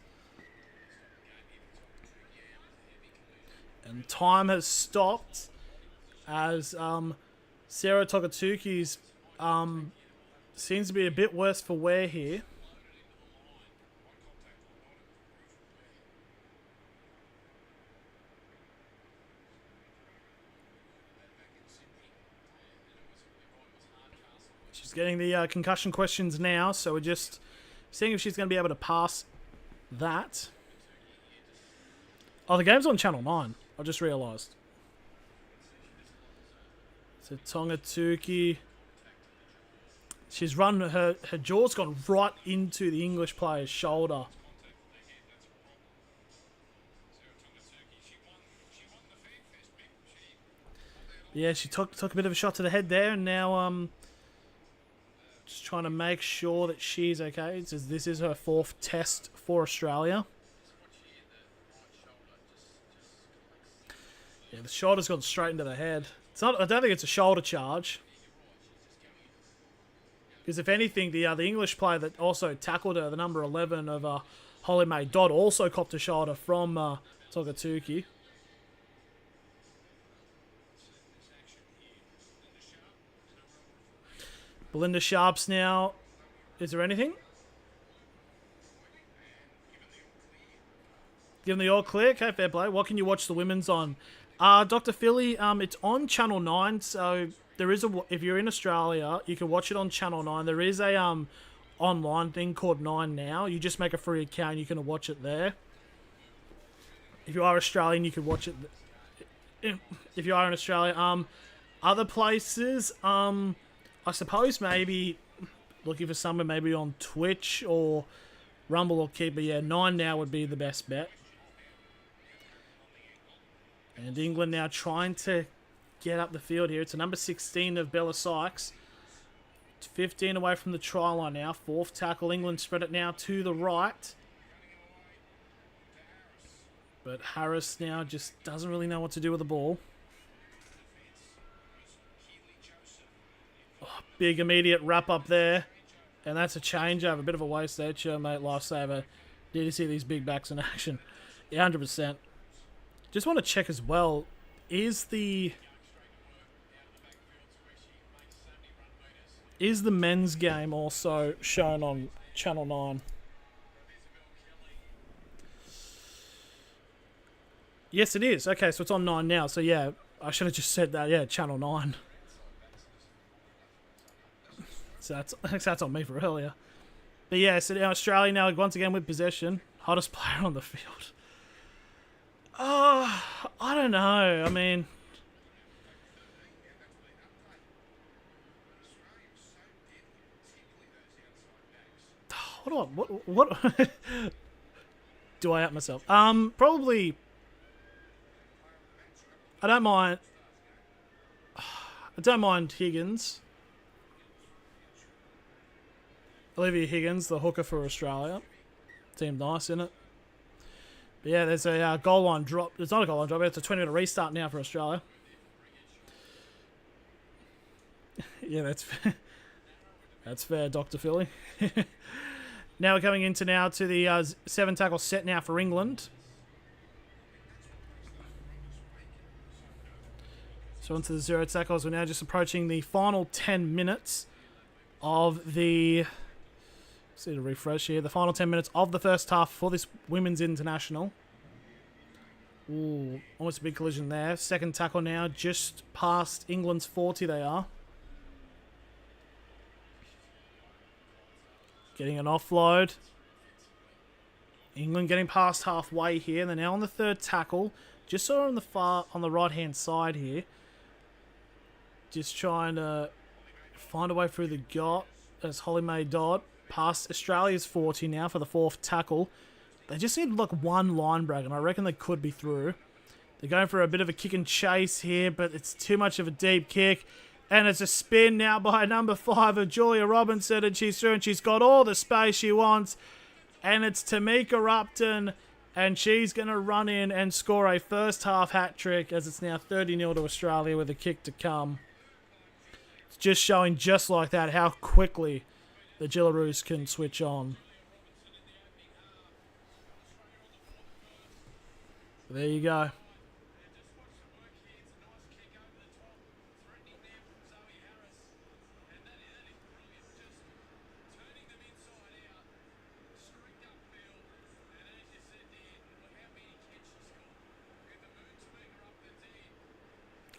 And time has stopped as Sarah Takatuki's seems to be a bit worse for wear here. She's getting the concussion questions now, so we're just seeing if she's going to be able to pass that. Oh, the game's on Channel 9. I just realised. So Tongatuki. She's run, her jaw's gone right into the English player's shoulder. Yeah, she took a bit of a shot to the head there, and now just trying to make sure that she's okay. It says this is her 4th test for Australia. Yeah, the shoulder's gone straight into the head. It's not. I don't think it's a shoulder charge. Because if anything, the English player that also tackled her, the number 11 of Holly Mae Dodd, also copped a shoulder from Takatuki. Belinda Sharps now. Is there anything? Give them the all clear. Okay, fair play. What can you watch the women's on? Dr. Philly, it's on Channel 9. So there is if you're in Australia, you can watch it on Channel 9. There is a online thing called 9 Now. You just make a free account. You can watch it there. If you are Australian, you can watch it. If you are in Australia, other places, I suppose maybe looking for somewhere maybe on Twitch or Rumble or Keeper. Yeah, 9 Now would be the best bet. And England now trying to get up the field here. It's a number 16 of Bella Sykes. It's 15 away from the try line now. 4th tackle. England spread it now to the right. But Harris now just doesn't really know what to do with the ball. Oh, big immediate wrap up there. And that's a changeover. A bit of a waste there, mate. Lifesaver. Did you see these big backs in action? Yeah, 100%. Just want to check as well. Is the men's game also shown on Channel 9? Yes, it is. Okay, so it's on 9 Now. So yeah, I should have just said that. Yeah, Channel 9. So that's on me for earlier. But yeah, so now Australia now once again with possession. Hottest player on the field. I don't know. I mean, What do I at myself? Probably. I don't mind. I don't mind Higgins. Olivia Higgins, the hooker for Australia. Seemed nice, isn't it? But yeah, there's a goal line drop. It's not a goal line drop. It's a 20-minute restart now for Australia. Yeah, that's fair, Dr. Philly. Now we're coming into to the 7-tackle set now for England. So onto the 0 tackles. We're now just approaching the final 10 minutes of the... See to refresh here. The final 10 minutes of the first half for this women's international. Ooh, almost a big collision there. Second tackle now, just past England's 40 they are. Getting an offload. England getting past halfway here. They're now on the third tackle. Just sort of on the right hand side here. Just trying to find a way through the gap as Holly May Dodd. Past Australia's 40 now for the fourth tackle. They just need like one line break, and I reckon they could be through. They're going for a bit of a kick and chase here, but it's too much of a deep kick. And it's a spin now by number 5 of Julia Robinson, and she's through, and she's got all the space she wants. And it's Tamika Upton, and she's going to run in and score a first half hat-trick as it's now 30-0 to Australia with a kick to come. It's just showing just like that how quickly the Gillaroos can switch on. There you go.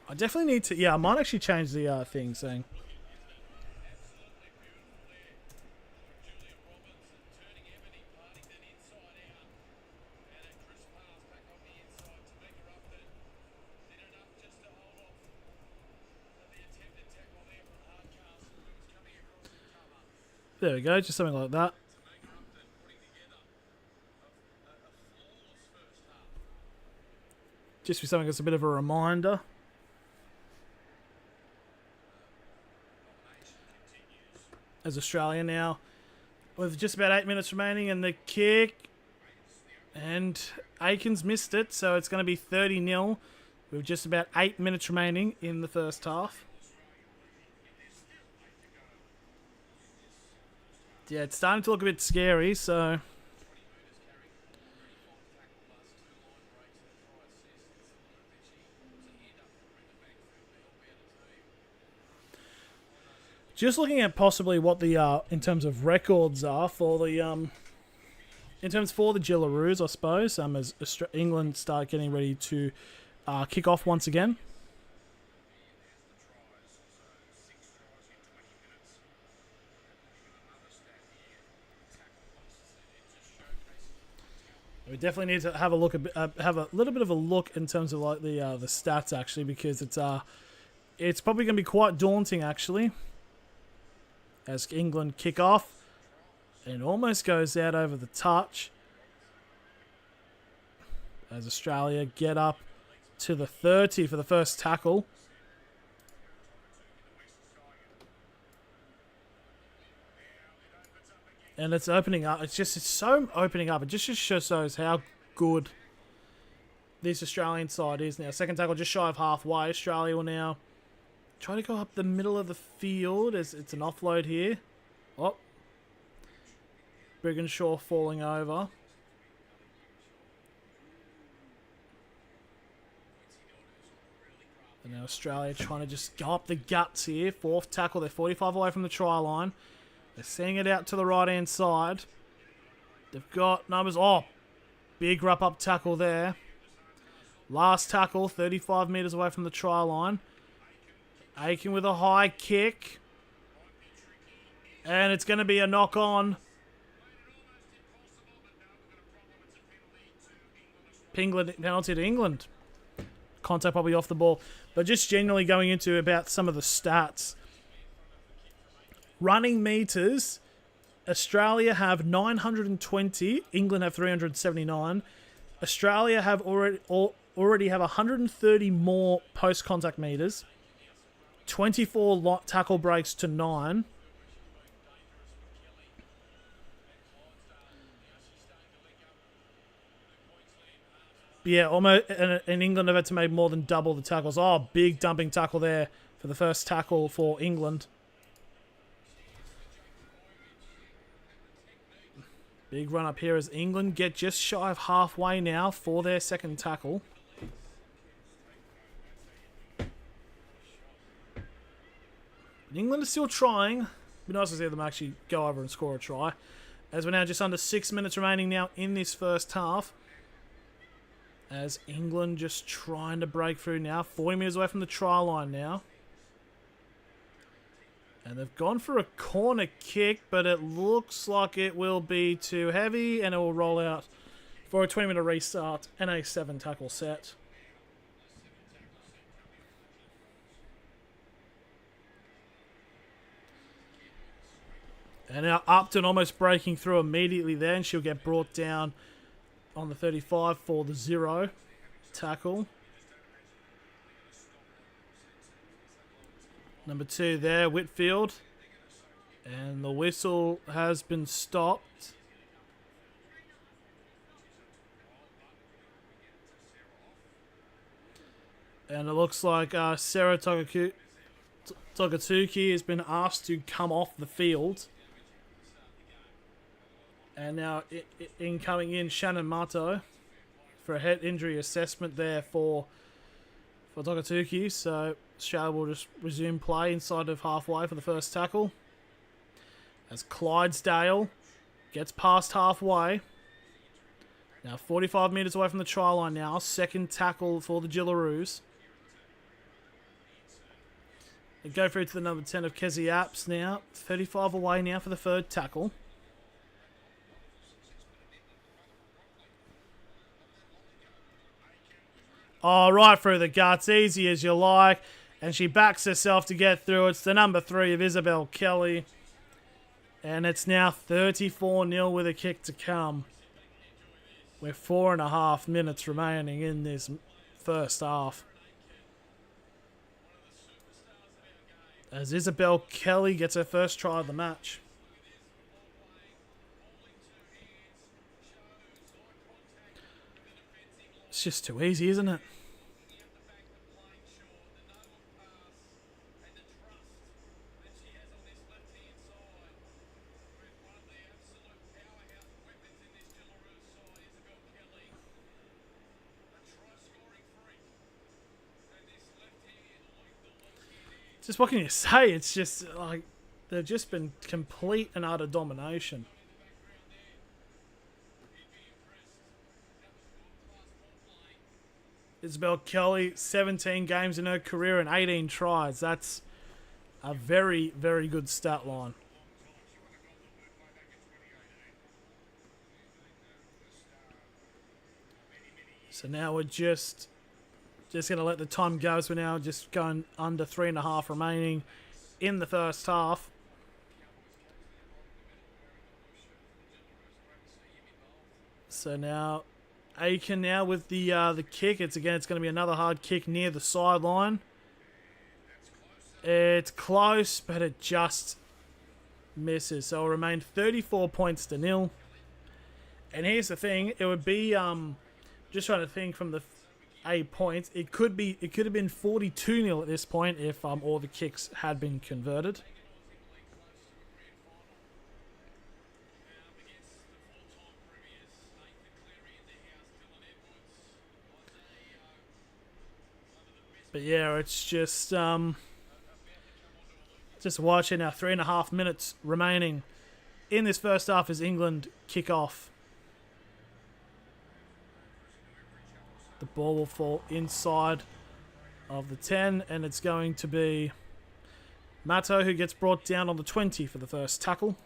I definitely need to... Yeah, I might actually change the thing saying... There we go, just something like that. Just for something that's a bit of a reminder. As Australia now, with just about 8 minutes remaining, and the kick, and Aikens missed it, so it's going to be 30-0 with just about 8 minutes remaining in the first half. Yeah, it's starting to look a bit scary, so... Just looking at possibly what the in terms of records are for the in terms for the Gillaroos, I suppose, as England start getting ready to kick off once again. We definitely need to have a look, have a little bit of a look in terms of like the stats actually, because it's probably going to be quite daunting actually. As England kick off, and almost goes out over the touch. As Australia get up to the 30 for the first tackle. And it's opening up. It's so opening up. It just shows how good this Australian side is now. Second tackle just shy of halfway. Australia will now try to go up the middle of the field as it's an offload here. Oh. Brigginshaw falling over. And now Australia trying to just go up the guts here. Fourth tackle. They're 45 away from the try line. They're seeing it out to the right-hand side. They've got numbers. Oh, big wrap-up tackle there. Last tackle, 35 metres away from the try line. Aiken with a high kick. And it's going to be a knock-on. Penalty to England. Contact probably off the ball. But just generally going into about some of the stats. Running meters, Australia have 920. England have 379. Australia have already have 130 more post-contact meters. 24 tackle breaks to 9. Yeah, almost. And England have had to make more than double the tackles. Oh, big dumping tackle there for the first tackle for England. Big run up here as England get just shy of halfway now for their second tackle. England is still trying. It'd be nice to see them actually go over and score a try. As we're now just under 6 minutes remaining now in this first half. As England just trying to break through now. 40 metres away from the try line now. And they've gone for a corner kick, but it looks like it will be too heavy and it will roll out for a 20-minute restart and a 7-tackle set. And now Upton almost breaking through immediately there, and she'll get brought down on the 35 for the 0 tackle. Number 2 there, Whitfield. And the whistle has been stopped. And it looks like Sarah Togatsuki has been asked to come off the field. And now coming in Shannon Mato for a head injury assessment there for Togatsuki. So Australia will just resume play inside of halfway for the first tackle. As Clydesdale gets past halfway. Now 45 metres away from the try line now. Second tackle for the Gillaroos. They go through to the number 10 of Kezi Apps now. 35 away now for the third tackle. Oh, right through the guts, easy as you like. And she backs herself to get through. It's the number 3 of Isabel Kelly. And it's now 34-0 with a kick to come. With 4.5 minutes remaining in this first half. As Isabel Kelly gets her first try of the match. It's just too easy, isn't it? Just what can you say? It's just like they've just been complete and utter domination. Isabel Kelly, 17 games in her career and 18 tries. That's a very, very good stat line. So now we're just going to let the time go. So we're now just going under 3.5 remaining in the first half. So now Aiken now with the kick. It's going to be another hard kick near the sideline. It's close, but it just misses. So it'll remain 34 points to 0. And here's the thing: it would be just trying to think from the 8 points. It could have been 42-0 at this point if all the kicks had been converted. But yeah, it's just watching now. 3.5 minutes remaining in this first half as England kick off. The ball will fall inside of the 10, and it's going to be Mato who gets brought down on the 20 for the first tackle.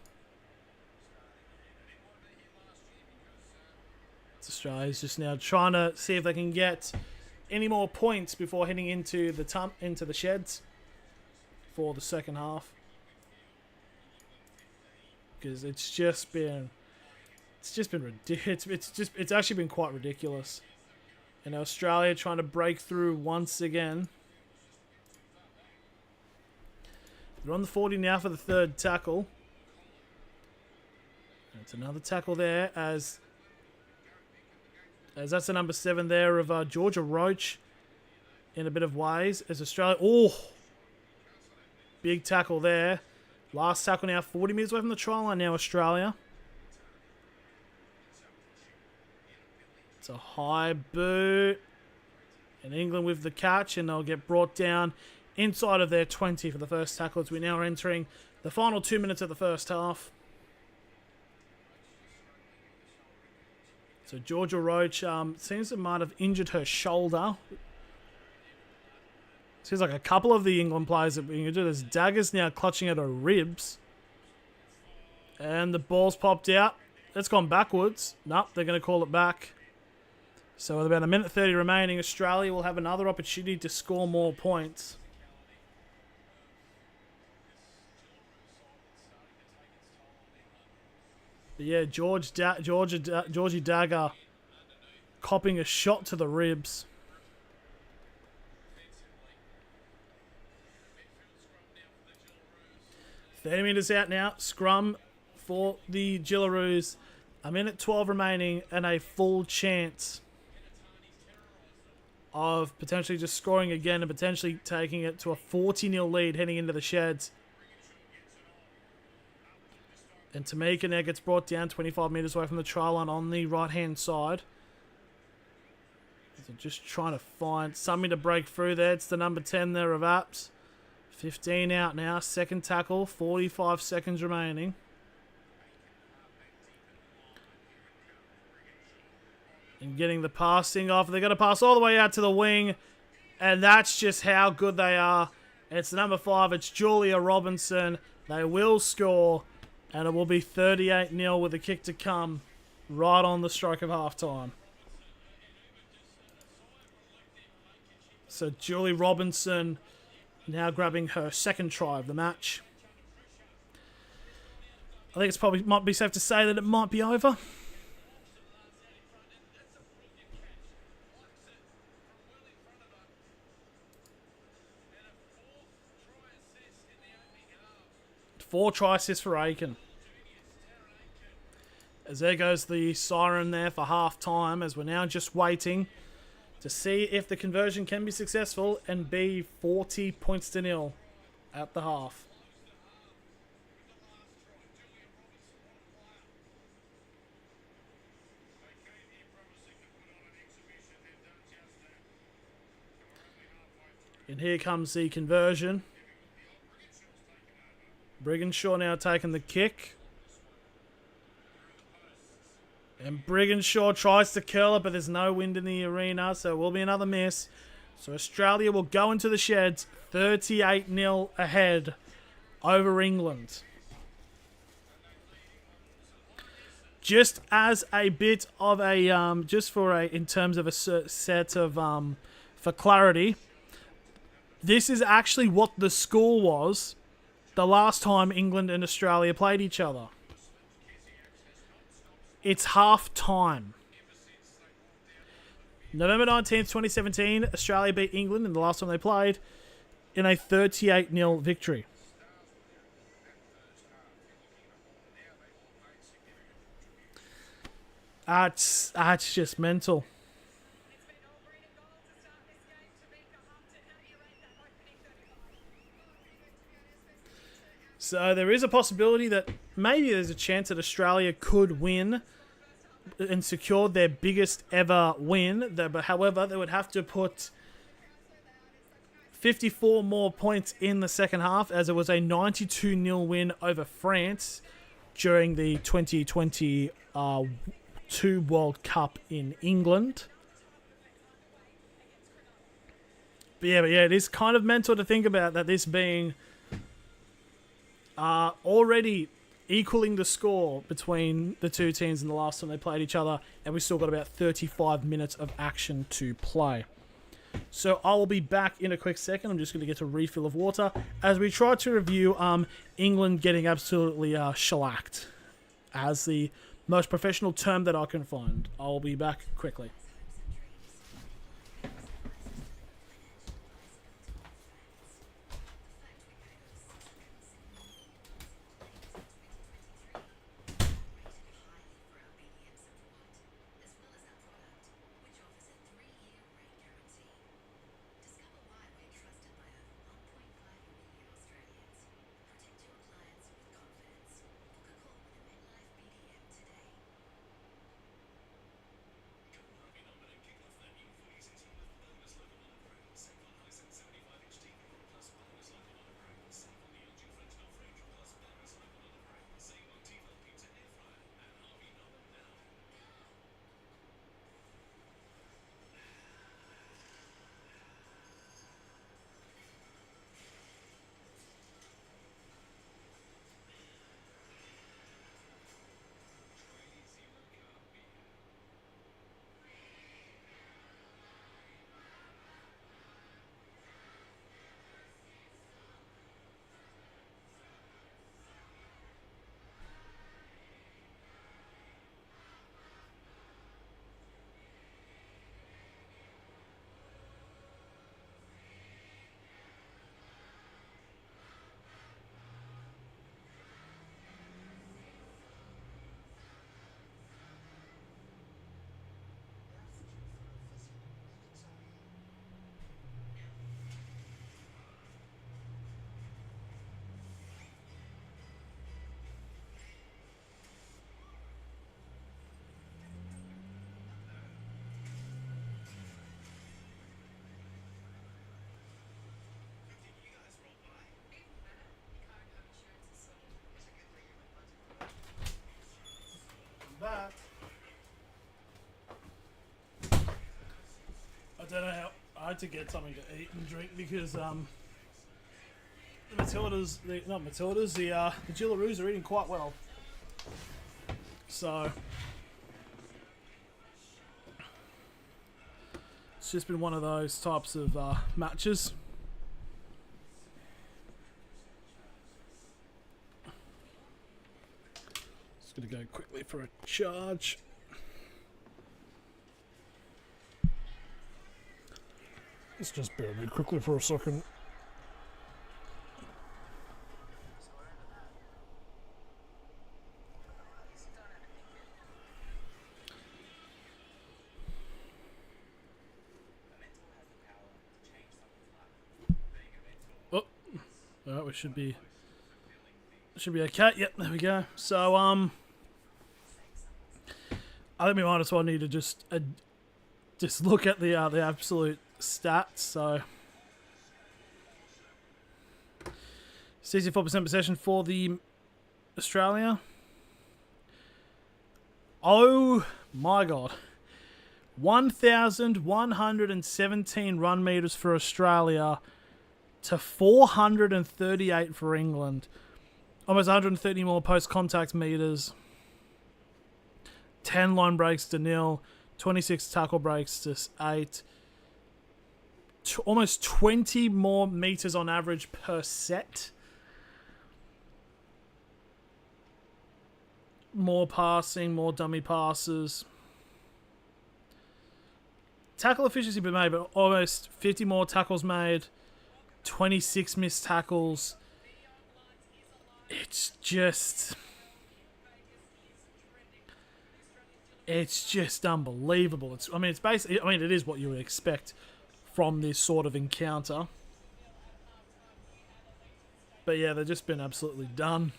Australia's just now trying to see if they can get any more points before heading into the sheds for the second half. because it's actually been quite ridiculous. And Australia trying to break through once again. They're on the 40 now for the third tackle. It's another tackle there as that's the number 7 there of Georgia Roach in a bit of ways as Australia. Oh, big tackle there. Last tackle now, 40 metres away from the try line now, Australia. It's a high boot. And England with the catch, and they'll get brought down inside of their 20 for the first tackle as we now are entering the final 2 minutes of the first half. So Georgia Roach seems to might have injured her shoulder. Seems like a couple of the England players have been injured. There's Daggers now clutching at her ribs. And the ball's popped out. It's gone backwards. Nope, they're going to call it back. So with about a minute 30 remaining, Australia will have another opportunity to score more points. But yeah, Georgie Dagger copping a shot to the ribs. 30 metres out now. Scrum for the Gillaroos. A minute 12 remaining and a full chance of potentially just scoring again and potentially taking it to a 40-0 lead heading into the sheds. And Tamika now gets brought down 25 metres away from the try line on the right-hand side. So just trying to find something to break through there. It's the number 10 there of Apps. 15 out now. Second tackle. 45 seconds remaining. And getting the passing off. They're going to pass all the way out to the wing. And that's just how good they are. It's the number 5. It's Julia Robinson. They will score. And it will be 38-0 with a kick to come right on the stroke of halftime. So Julie Robinson now grabbing her second try of the match. I think it's probably might be safe to say that it might be over. Four try assists for Aiken. As there goes the siren there for half time, as we're now just waiting to see if the conversion can be successful and be 40 points to 0 at the half. And here comes the conversion. Brigginshaw now taking the kick. And Brigginshaw tries to curl it, but there's no wind in the arena, so it will be another miss. So Australia will go into the sheds 38-0 ahead over England. Just as a bit of a, in terms of a set of, for clarity, this is actually what the score was the last time England and Australia played each other. It's half time. November 19th, 2017, Australia beat England in the last time they played in a 38-0 victory. That's just mental. So there is a possibility that maybe there's a chance that Australia could win and secure their biggest ever win. But however, they would have to put 54 more points in the second half, as it was a 92-0 win over France during the 2022 World Cup in England. But yeah, it is kind of mental to think about that, this being already equaling the score between the two teams in the last time they played each other, and we still got about 35 minutes of action to play. So I will be back in a quick second. I'm just going to get a refill of water as we try to review England getting absolutely shellacked, as the most professional term that I can find. I'll be back quickly. Back. I don't know how I had to get something to eat and drink because the Matildas, the Gillaroos are eating quite well. So it's just been one of those types of matches. Just gonna go quickly for a charge. Let's just bear with me quickly for a second. Oh, alright, we should be okay. Yep, there we go. So I think we might as well need to just look at the absolute stats. So 64% possession for the Australia. Oh my god. 1,117 run meters for Australia to 438 for England. Almost 130 more post-contact meters. 10 line breaks to 0. 26 tackle breaks to 8. Almost 20 more meters on average per set. More passing, more dummy passes. Tackle efficiency been made, but almost 50 more tackles made. 26 missed tackles. It's just unbelievable. It's basically, it is what you would expect from this sort of encounter. But yeah, they've just been absolutely done.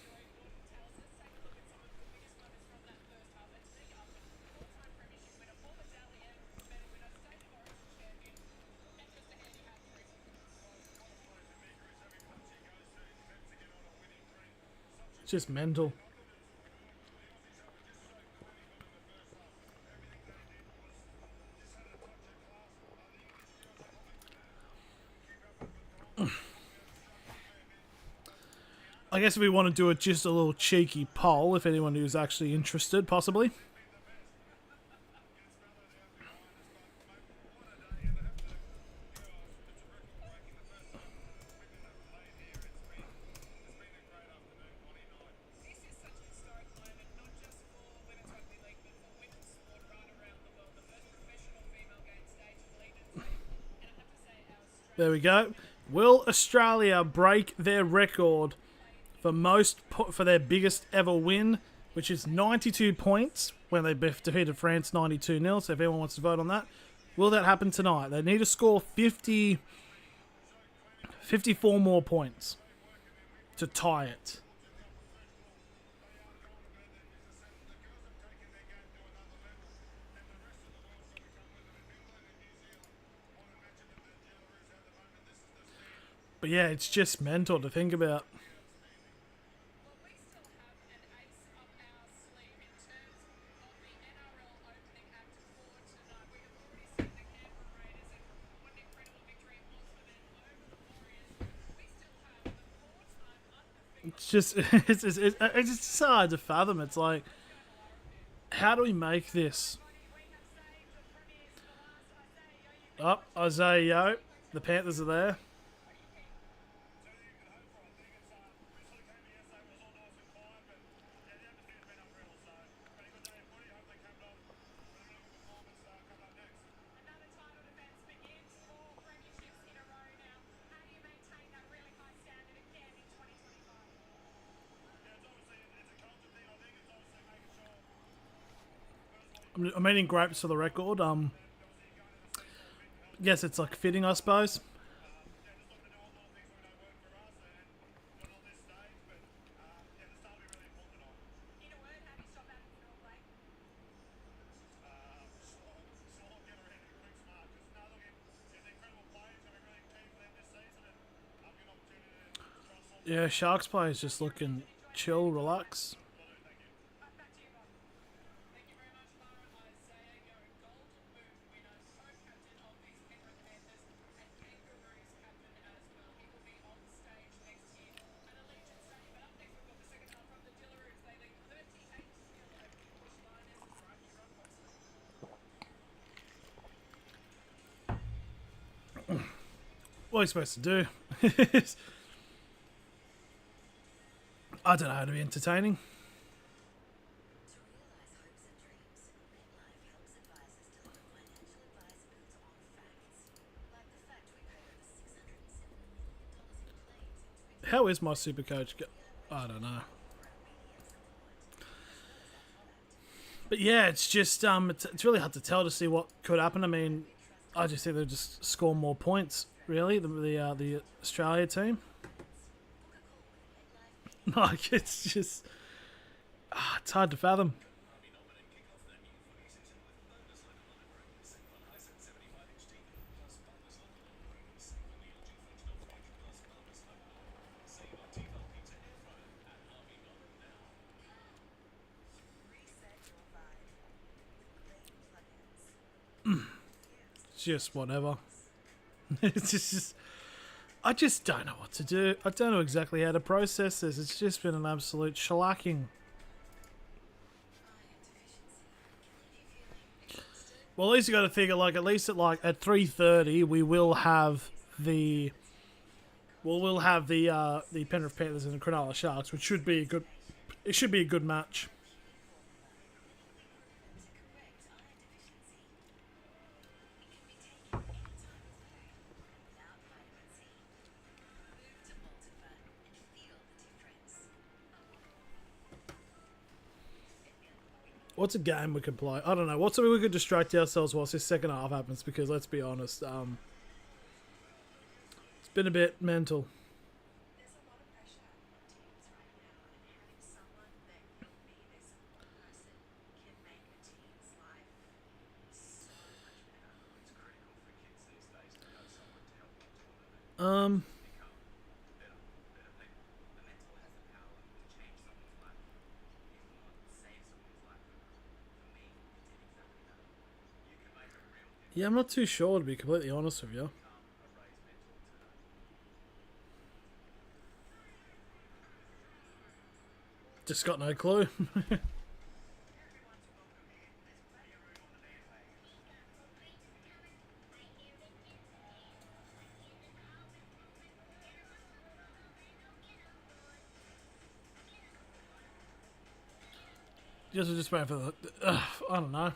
It's just mental. I guess if we want to do just a little cheeky poll, if anyone who's actually interested, possibly. There we go. Will Australia break their record for for their biggest ever win, which is 92 points when they defeated France 92-0? So if anyone wants to vote on that, will that happen tonight? They need to score 54 more points to tie it. But yeah, it's just mental to think about. It's just it's just hard to fathom. It's like, how do we make this? Oh, Isaiah Yo, the Panthers are there. I'm eating grapes for the record. Yes, it's like fitting, I suppose. Yeah, Sharks players just looking chill, relax. What are you supposed to do? I don't know how to be entertaining. How is my super coach? I don't know. But yeah, it's just it's really hard to tell to see what could happen. I mean, I just think they'll just score more points. Really, the Australia team. Like, it's just it's hard to fathom. It's just whatever. It's just I just don't know what to do. I don't know exactly how to process this. It's just been an absolute shellacking. Well, at least you got to figure, like, at least at 3:30 we will have the the Penrith Panthers and the Cronulla Sharks, which should be a good. It should be a good match. What's a game we could play? I don't know. What's something we could distract ourselves whilst this second half happens? Because let's be honest, it's been a bit mental. Yeah, I'm not too sure, to be completely honest with you. Just got no clue. Guess we're just waiting for the... I don't know.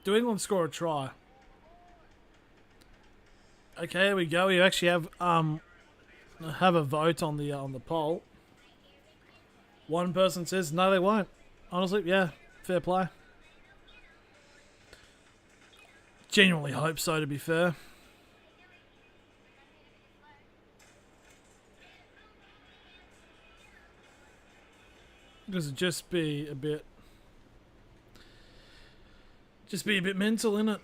Do England score a try? Okay, here we go. We actually have a vote on the poll. One person says no, they won't. Honestly, yeah, fair play. Genuinely hope so, to be fair. Because it'd just be a bit mental, innit?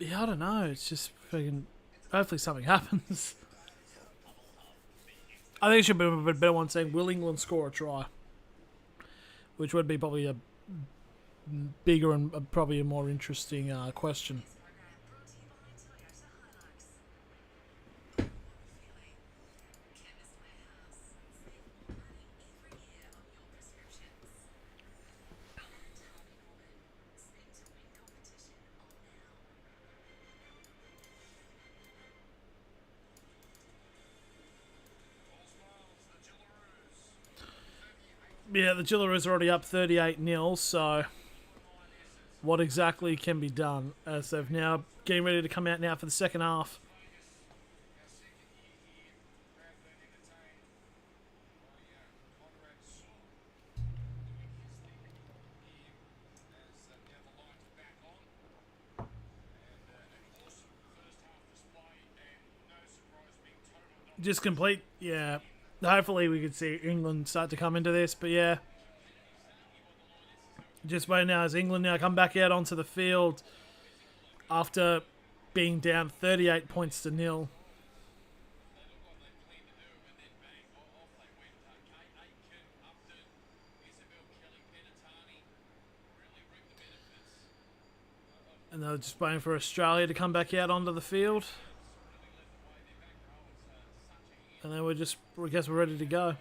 Yeah, I don't know. It's just freaking. Hopefully something happens. I think it should be a better one saying, will England score a try? Which would be probably a bigger and probably a more interesting question. Yeah, the Gillaroos are already up 38-0, so what exactly can be done as they've now getting ready to come out now for the second half. Just complete, yeah. Hopefully we could see England start to come into this, but yeah. Just wait now as England now come back out onto the field after being down 38 points to 0. And they're just waiting for Australia to come back out onto the field. And then I guess we're ready to go.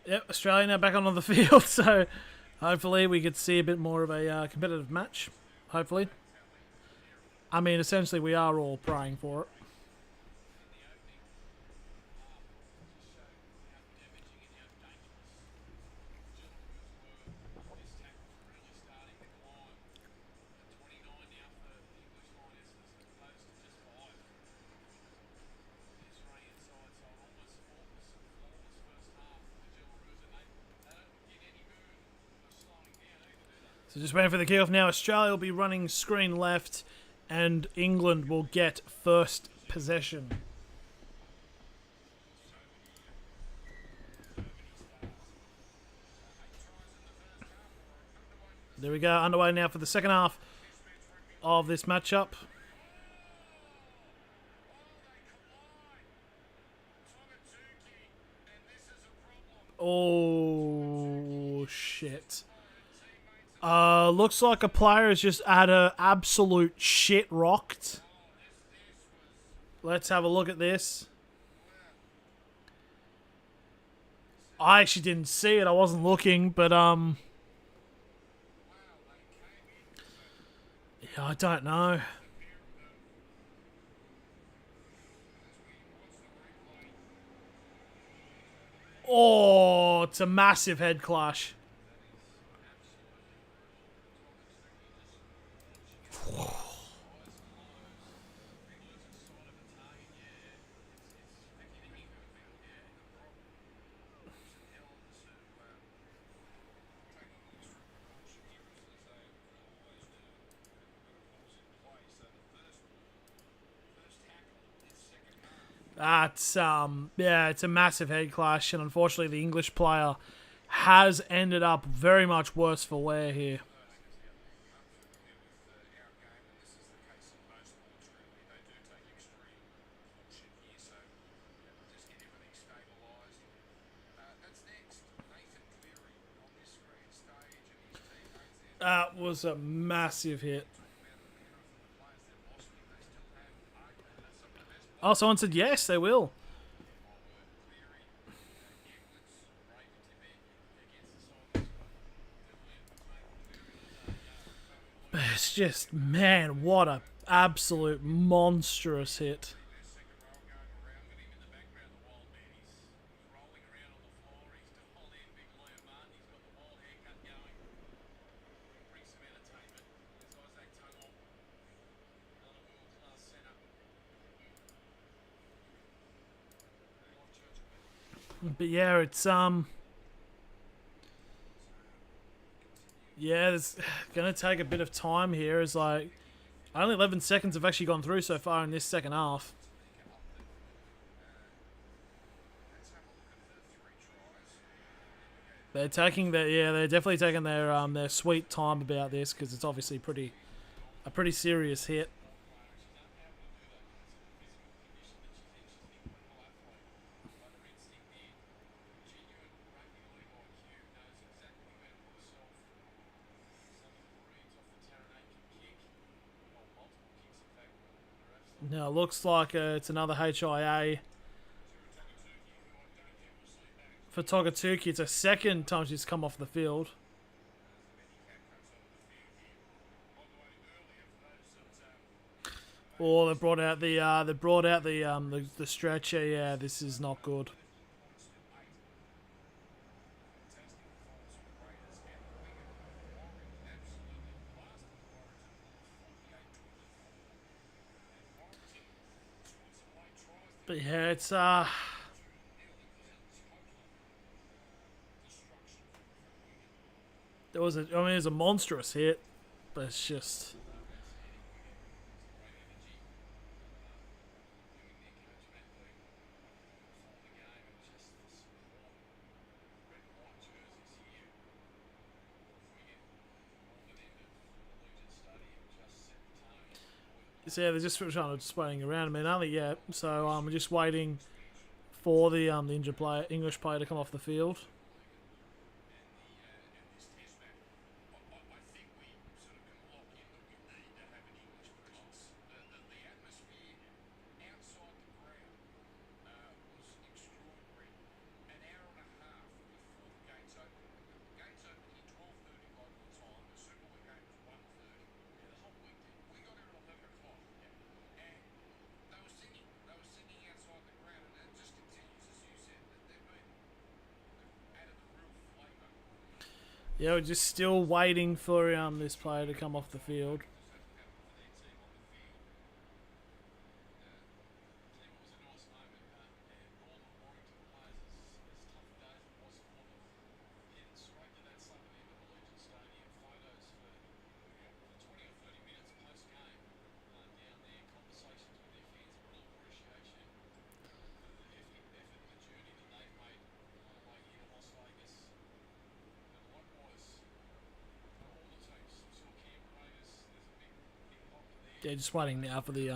Yep, Australia now back onto the field, so hopefully we could see a bit more of a competitive match. Hopefully. I mean, essentially we are all praying for it. So just waiting for the kickoff now. Australia will be running screen left and England will get first possession. There we go, underway now for the second half of this matchup. Oh, shit. Looks like a player has just had an absolute shit rocked. Let's have a look at this. I actually didn't see it. I wasn't looking, but yeah, I don't know. Oh, it's a massive head clash. That's yeah, it's a massive head clash, and unfortunately the English player has ended up very much worse for wear here. That was a massive hit. Oh, someone said yes, they will. But it's just, man, what a absolute monstrous hit. But yeah, it's yeah, it's gonna take a bit of time here. It's like only 11 seconds have actually gone through so far in this second half. They're taking their they're definitely taking their sweet time about this because it's obviously a pretty serious hit. Now it looks like it's another HIA for Togatuki. It's a second time she's come off the field. Or they brought out the stretcher. Yeah, this is not good. But yeah, it's it was a monstrous hit, but it's just. So yeah, they're just trying to waiting around. I mean, only yet. So we're just waiting for the English player to come off the field. Yeah, we're just still waiting for this player to come off the field. Yeah, just waiting now for the